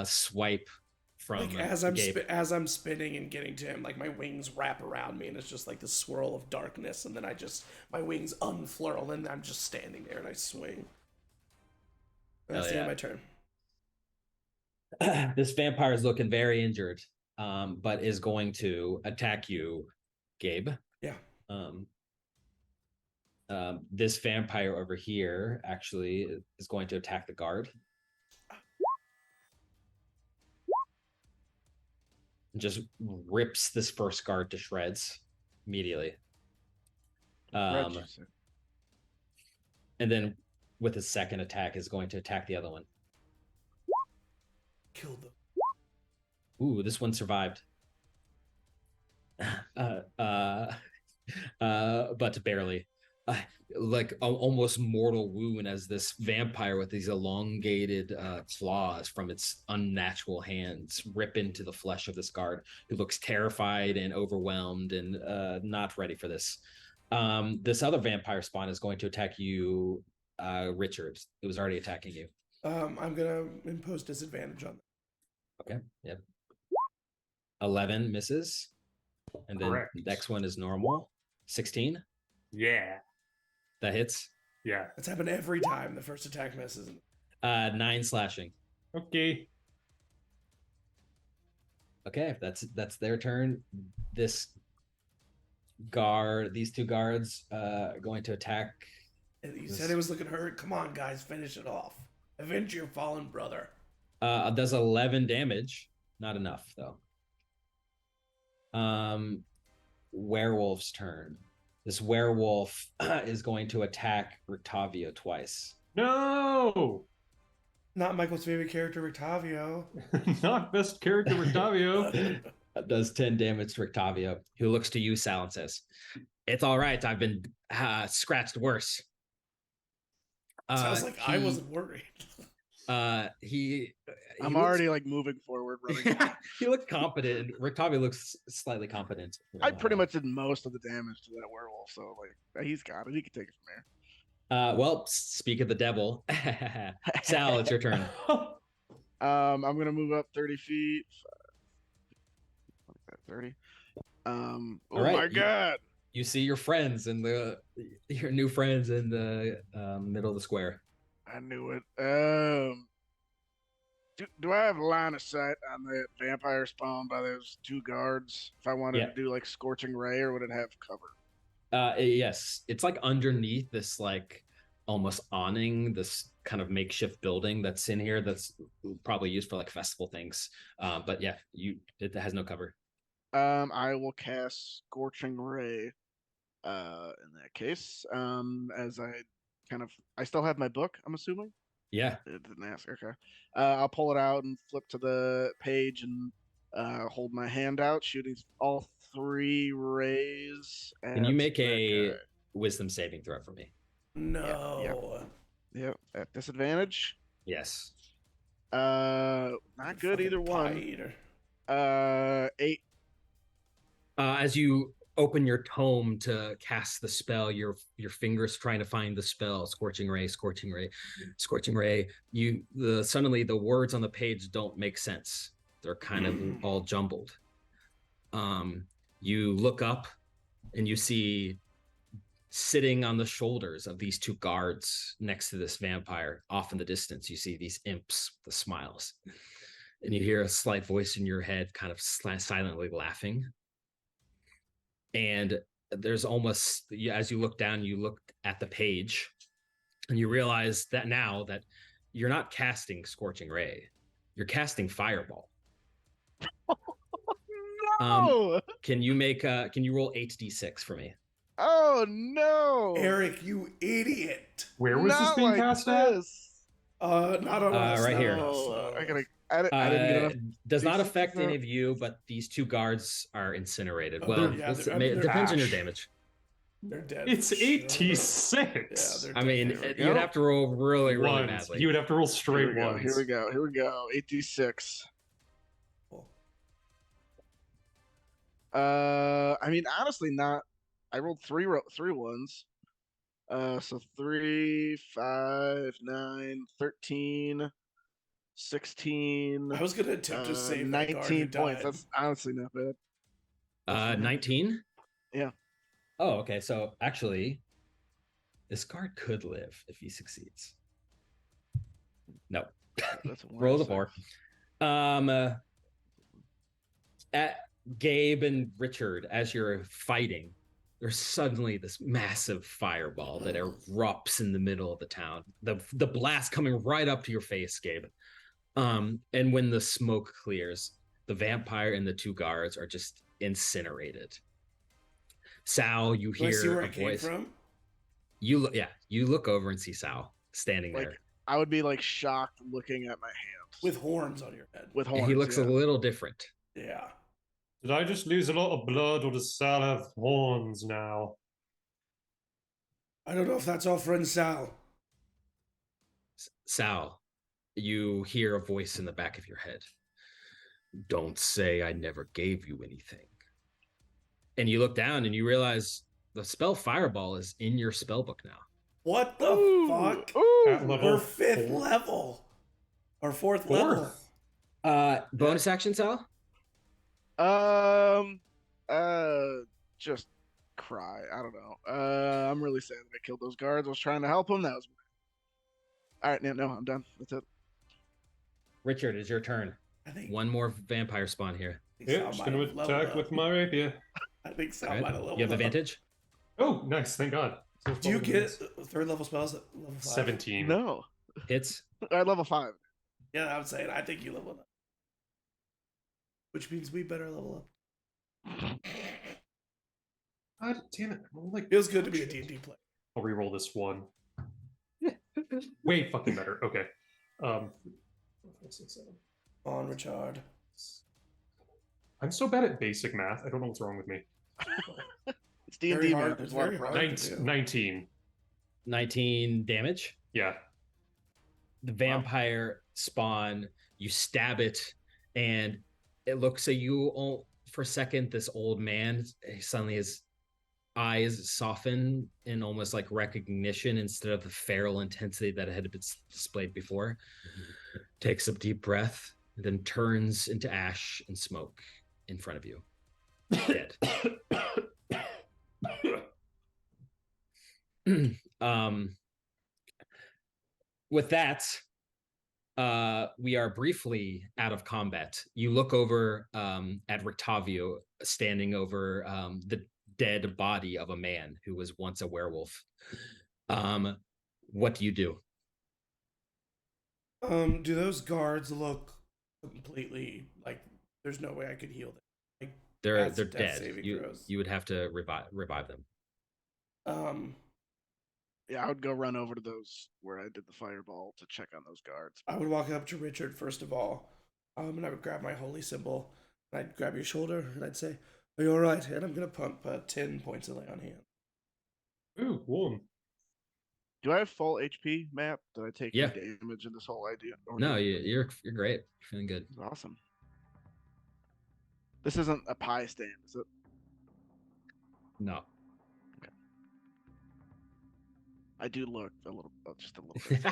swipe from as I'm spinning and getting to him, my wings wrap around me, and it's just the swirl of darkness, and then my wings unfurl, and I'm just standing there, and I swing. And that's the end of my turn. This vampire is looking very injured, but is going to attack you, Gabe. Yeah. This vampire over here actually is going to attack the guard. Just rips this first guard to shreds immediately. And then with his second attack is going to attack the other one. Kill them. Ooh, this one survived. But barely. Almost mortal wound as this vampire with these elongated claws from its unnatural hands rip into the flesh of this guard, who looks terrified and overwhelmed and not ready for this. This other vampire spawn is going to attack you, Richard. It was already attacking you. I'm gonna impose disadvantage on them. Okay. Yep. 11 misses, and then Correct. The next one is normal. 16. Yeah. That hits. Yeah. That's happened every time the first attack misses. 9 slashing. Okay. Okay, that's their turn. These two guards are going to attack. You said it was looking hurt. Come on, guys, finish it off. Avenge your fallen brother. Does 11 damage. Not enough, though. Werewolf's turn. This werewolf is going to attack Rictavio twice. No! Not Michael's favorite character, Rictavio. Not best character, Rictavio. That does 10 damage to Rictavio, who looks to you, Sal, and says, "It's all right. I've been scratched worse." Sounds like I wasn't worried. I'm already like moving forward, running. He looks competent. Rictavio looks slightly competent. I pretty much did most of the damage to that werewolf, so like he's got it. He can take it from here. Well, speak of the devil. Sal, it's your turn. I'm gonna move up 30 feet. 30. Oh right, my god! You see your friends and your new friends in the middle of the square. I knew it. Do I have line of sight on the vampire spawn by those two guards? If I wanted to do like scorching ray, or would it have cover? Yes, it's like underneath this like almost awning, this kind of makeshift building that's in here that's probably used for like festival things. But yeah, it has no cover. I will cast scorching ray. In that case, as I still have my book. I'm assuming. Yeah. It didn't ask. Okay. I'll pull it out and flip to the page and hold my hand out, shooting all 3 rays. Can you make a wisdom saving throw for me? No. Yep. At disadvantage. Yes. Not good either one. 8. As you open your tome to cast the spell, your fingers trying to find the spell, scorching ray, scorching ray, scorching ray. Suddenly the words on the page don't make sense. They're kind of all jumbled. You look up and you see sitting on the shoulders of these 2 guards next to this vampire, off in the distance, you see these imps, the smiles, and you hear a slight voice in your head kind of silently laughing. And there's almost, as you look down, you look at the page and you realize that now that you're not casting scorching ray, you're casting fireball. No! Can you roll 8d6 for me? Oh no, Eric, you idiot! Where was this being cast at? Not on us. Right here. I didn't get enough. Does not affect any of you, but these 2 guards are incinerated. Well, it depends ash. on your damage. They're dead. It's 86. Yeah, I mean, you'd have to roll really, really Ones. badly. You would have to roll straight ones. Here we go. 8d6. I mean, honestly, not. I rolled 3 ones. So 3, 5, 9, 13, 16. I was gonna attempt to save 19 points. That's honestly not bad. 19? Yeah. Oh, okay. So actually, this guard could live if he succeeds. No. That's Roll the 4. At Gabe and Richard, as you're fighting, there's suddenly this massive fireball that erupts in the middle of the town. The blast coming right up to your face, Gabe. And when the smoke clears, the vampire and the 2 guards are just incinerated. Sal, you hear see where a it came voice. from? You look over and see Sal standing Like, there. I would be like shocked looking at my hand With horns on your head. with horns. He looks a little different. Yeah. Did I just lose a lot of blood, or does Sal have horns now? I don't know if that's our friend Sal. Sal, you hear a voice in the back of your head. Don't say I never gave you anything. And you look down and you realize the spell Fireball is in your spell book now. What the fuck? At level We're 5th level. Or 4th level. Bonus action, Sal? Just cry. I don't know. I'm really sad that I killed those guards. I was trying to help them. That was. All right, no, I'm done. That's it. Richard, it's your turn. I think 1 more vampire spawn here. Yeah, just going to attack with my rapier. I think Sal Right. might have leveled You have up. advantage? Oh, nice. Thank God. Do you get 3rd level spells at level 5? 17. No. Hits? At level 5. Yeah, I'm saying I think you leveled up. Which means we better level up. God damn it. I'm like, Feels good to be a D&D player. I'll reroll this one. Way fucking better. Okay. 4, 5, 6, 7. On Richard. I'm so bad at basic math. I don't know what's wrong with me. It's D&D, Very man. hard. There's It's a lot very of hard. pressure. to do. 19. 19 damage. Yeah. The vampire spawn, you stab it, and it looks at you for a second. This old man, suddenly his eyes soften in almost like recognition instead of the feral intensity that had been displayed before. Takes a deep breath, and then turns into ash and smoke in front of you. Dead. With that, we are briefly out of combat. You look over at Rictavio standing over the dead body of a man who was once a werewolf. What do you do? Do those guards look completely like there's no way I could heal them? Like They're that's death dead. saving You throws. would have to revive them. Yeah, I would go run over to those where I did the fireball to check on those guards. I would walk up to Richard first of all, and I would grab my holy symbol, and I'd grab your shoulder, and I'd say, "Are you all right?" And I'm gonna pump 10 points of lay on hand. Ooh, warm. Do I have full HP, Matt? Did I take Yeah. any damage in this whole idea? No, you're great. You're feeling good. Awesome. This isn't a pie stand, is it? No. I do look just a little bit.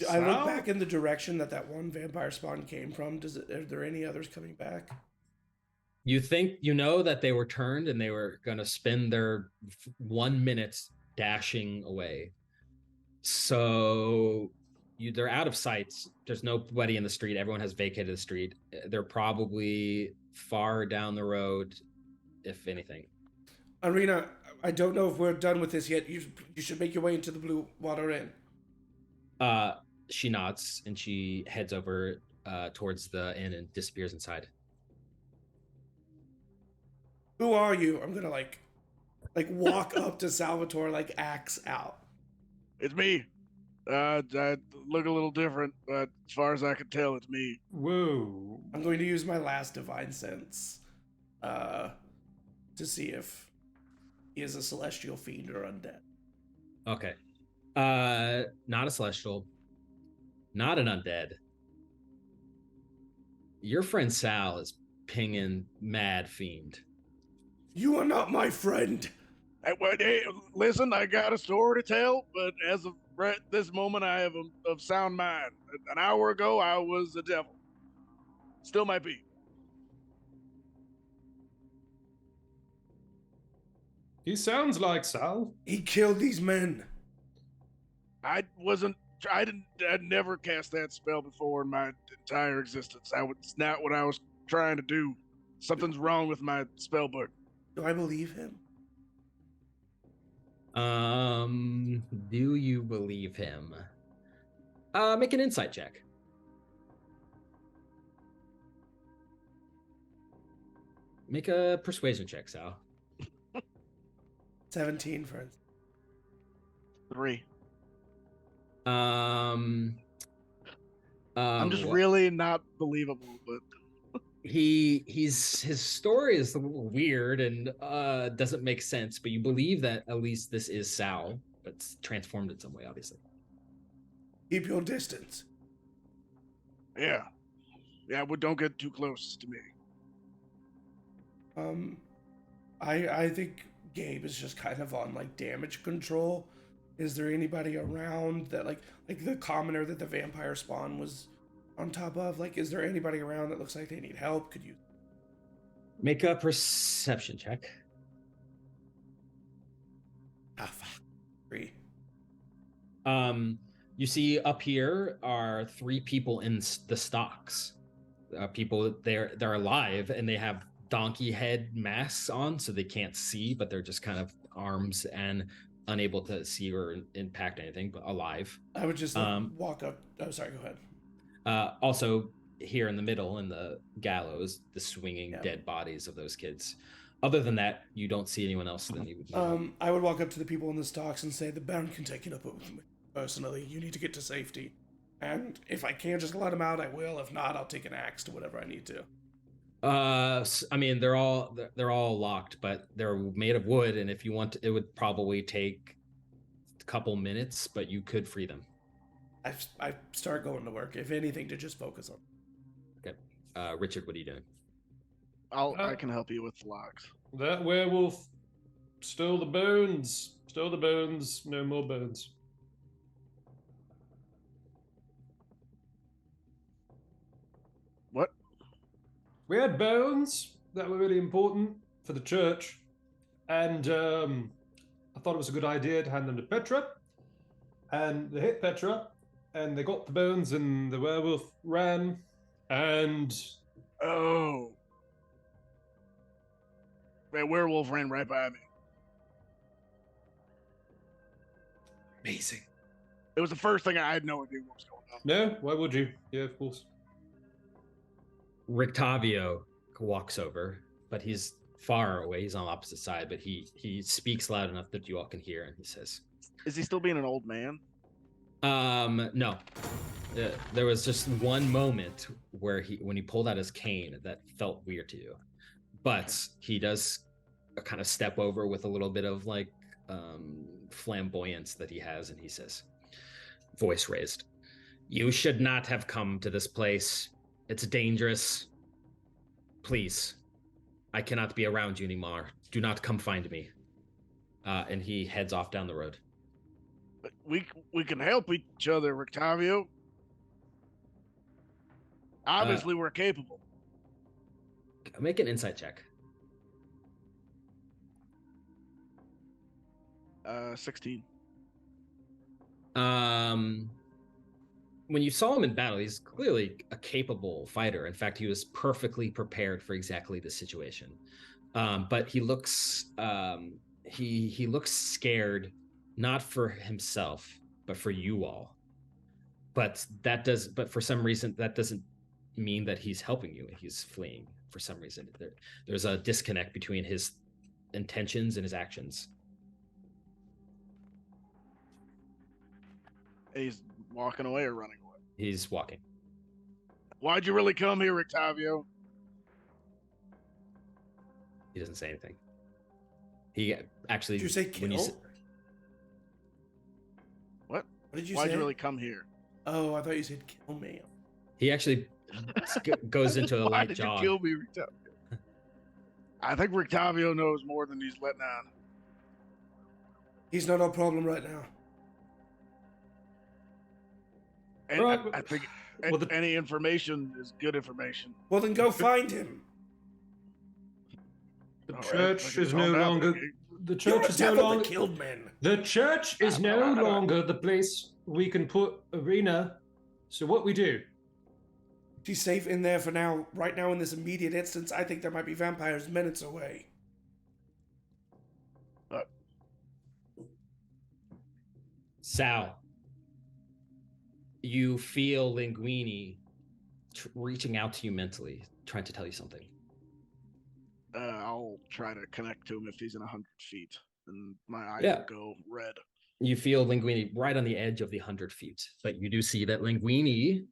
I look back in the direction that one vampire spawn came from. Are there any others coming back? You think that they were turned and they were going to spend their 1 minute dashing away. So they're out of sight. There's nobody in the street. Everyone has vacated the street. They're probably far down the road, if anything. Arena, I don't know if we're done with this yet. You should make your way into the Blue Water Inn. She nods and she heads over towards the inn and disappears inside. Who are you? I'm gonna like walk up to Salvatore, like axe out. It's me. I look a little different, but as far as I can tell, it's me. Whoa. I'm going to use my last divine sense to see if he is a celestial fiend or undead. Okay. Not a celestial. Not an undead. Your friend Sal is pinging mad fiend. You are not my friend. Hey, listen, I got a story to tell, but as of right this moment, I have a sound mind. An hour ago, I was a devil. Still might be. He sounds like Sal. He killed these men. I'd never cast that spell before in my entire existence. It's not what I was trying to do. Something's wrong with my spell book. Do I believe him? Do you believe him? Make an insight check. Make a persuasion check, Sal. 17, friends. 3. I'm just really not believable, but his story is a little weird and doesn't make sense, but you believe that at least this is Sal, but it's transformed in some way, obviously. Keep your distance. Yeah, but don't get too close to me. I think Gabe is just kind of on like damage control. Is there anybody around that like the commoner that the vampire spawn was on top of? Like, is there anybody around that looks like they need help? Could you make a perception check? Fuck. 3. You see up here are 3 people in the stocks. People, they're alive and they have donkey head masks on, so they can't see, but they're just kind of arms and unable to see or impact anything, but alive. I would just walk up. Oh, sorry, go ahead. Also, here in the middle, in the gallows, the swinging dead bodies of those kids. Other than that, you don't see anyone else that you would know. I would walk up to the people in the stocks and say, "The Baron can take it up with me." personally. You need to get to safety. And if I can just let him out, I will. If not, I'll take an axe to whatever I need to. I mean, they're all locked, but they're made of wood, and if you want to, it would probably take a couple minutes, but you could free them. I start going to work, if anything, to just focus on. Okay. Richard, what are you doing? I can help you with the locks. That werewolf stole the bones. Stole the bones. No more bones. What? We had bones that were really important for the church, and I thought it was a good idea to hand them to Petra. And they hit Petra, and they got the bones, and the werewolf ran, and... Oh. That werewolf ran right by me. Amazing. It was the first thing I had no idea what was going on. No? Why would you? Yeah, of course. Rictavio walks over, but he's far away. He's on the opposite side, but he speaks loud enough that you all can hear, and he says, Is he still being an old man? No. There was just one moment where when he pulled out his cane that felt weird to you, but he does kind of step over with a little bit of like flamboyance that he has, and he says, voice raised, "You should not have come to this place. It's dangerous. Please, I cannot be around you anymore. Do not come find me." And he heads off down the road. But we can help each other, Rictavio. Obviously, we're capable. Make an insight check. 16. When you saw him in battle, he's clearly a capable fighter. In fact, he was perfectly prepared for exactly the situation. But he looks he looks scared, not for himself, but for you all. But for some reason that doesn't mean that he's helping you. He's fleeing for some reason. There's a disconnect between his intentions and his actions. He's walking away or running away? He's walking. Why'd you really come here, Rictavio? He doesn't say anything. He actually... Did you say kill? What? What did you Why'd say? you really come here? Oh, I thought you said kill me. He actually goes into a light jog. Why did you kill me, Rictavio? I think Rictavio knows more than he's letting on. He's not our problem right now. And Right, I think well, any information is good information. Well, then go find him. The All church right, is calm no down, longer... okay? The You're church a is no devil that longer... killed men. The church is no longer the place we can put Arena. So what we do? She's safe in there for now. Right now, in this immediate instance, I think there might be vampires minutes away. Sal, you feel Linguini reaching out to you mentally, trying to tell you something. I'll try to connect to him if he's in 100 feet, and my eyes will go red. You feel Linguini right on the edge of the 100 feet, but you do see that Linguini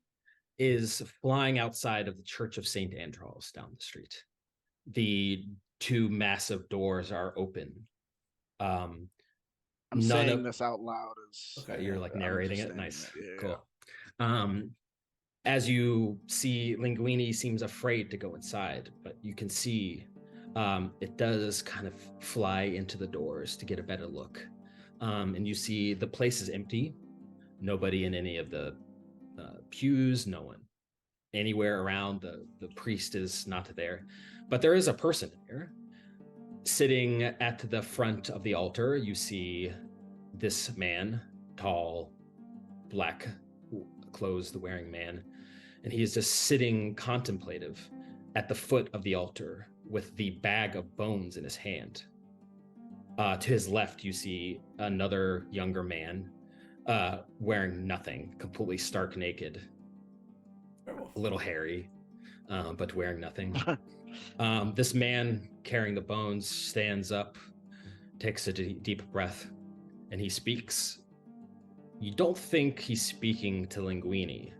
is flying outside of the Church of St. Andros down the street. The two massive doors are open. I'm saying this out loud. Okay, you're like narrating it. Nice. Yeah. Cool. As you see, Linguini seems afraid to go inside, but you can see it does kind of fly into the doors to get a better look. And you see the place is empty. Nobody in any of the pews, no one anywhere around. The priest is not there, but there is a person here. Sitting at the front of the altar, you see this man, tall, black clothes wearing man, and he is just sitting contemplative at the foot of the altar with the bag of bones in his hand. To his left, you see another younger man wearing nothing, completely stark naked, a little hairy, but wearing nothing. This man carrying the bones stands up, takes a deep breath, and he speaks. You don't think he's speaking to Linguini,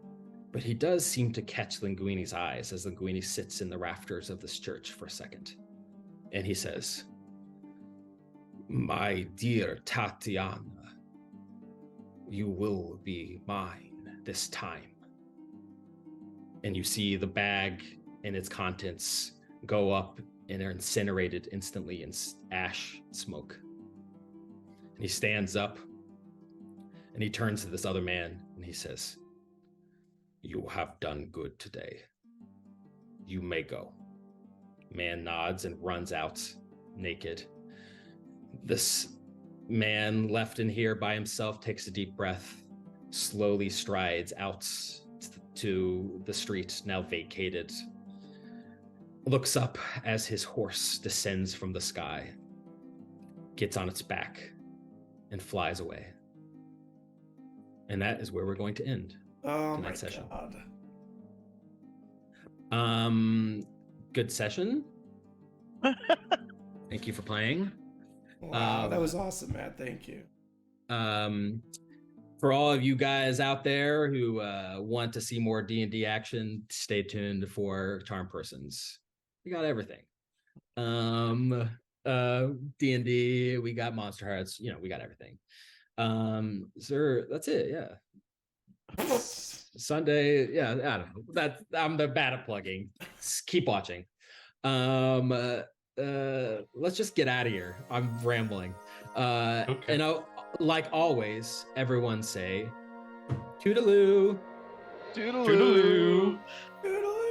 but he does seem to catch Linguini's eyes as Linguini sits in the rafters of this church for a second. And he says, "My dear Tatiana, you will be mine this time." And you see the bag and its contents go up and are incinerated instantly in ash smoke. And he stands up and he turns to this other man and he says, "You have done good today. You may go." Man nods and runs out naked. This man left in here by himself takes a deep breath, slowly strides out to the street, now vacated, looks up as his horse descends from the sky, gets on its back, and flies away. And that is where we're going to end tonight's session. God. Good session. Thank you for playing. Wow, that was awesome, Matt. Thank you. For all of you guys out there who want to see more D&D action, stay tuned for CharmedPersons. We got everything. D&D, we got Monster Hearts, we got everything. Sir, that's it, yeah. Sunday, yeah, I don't know. I'm the bad at plugging. Keep watching. Let's just get out of here. I'm rambling. Okay. And like always, everyone say, toodaloo. Toodaloo. Toodaloo.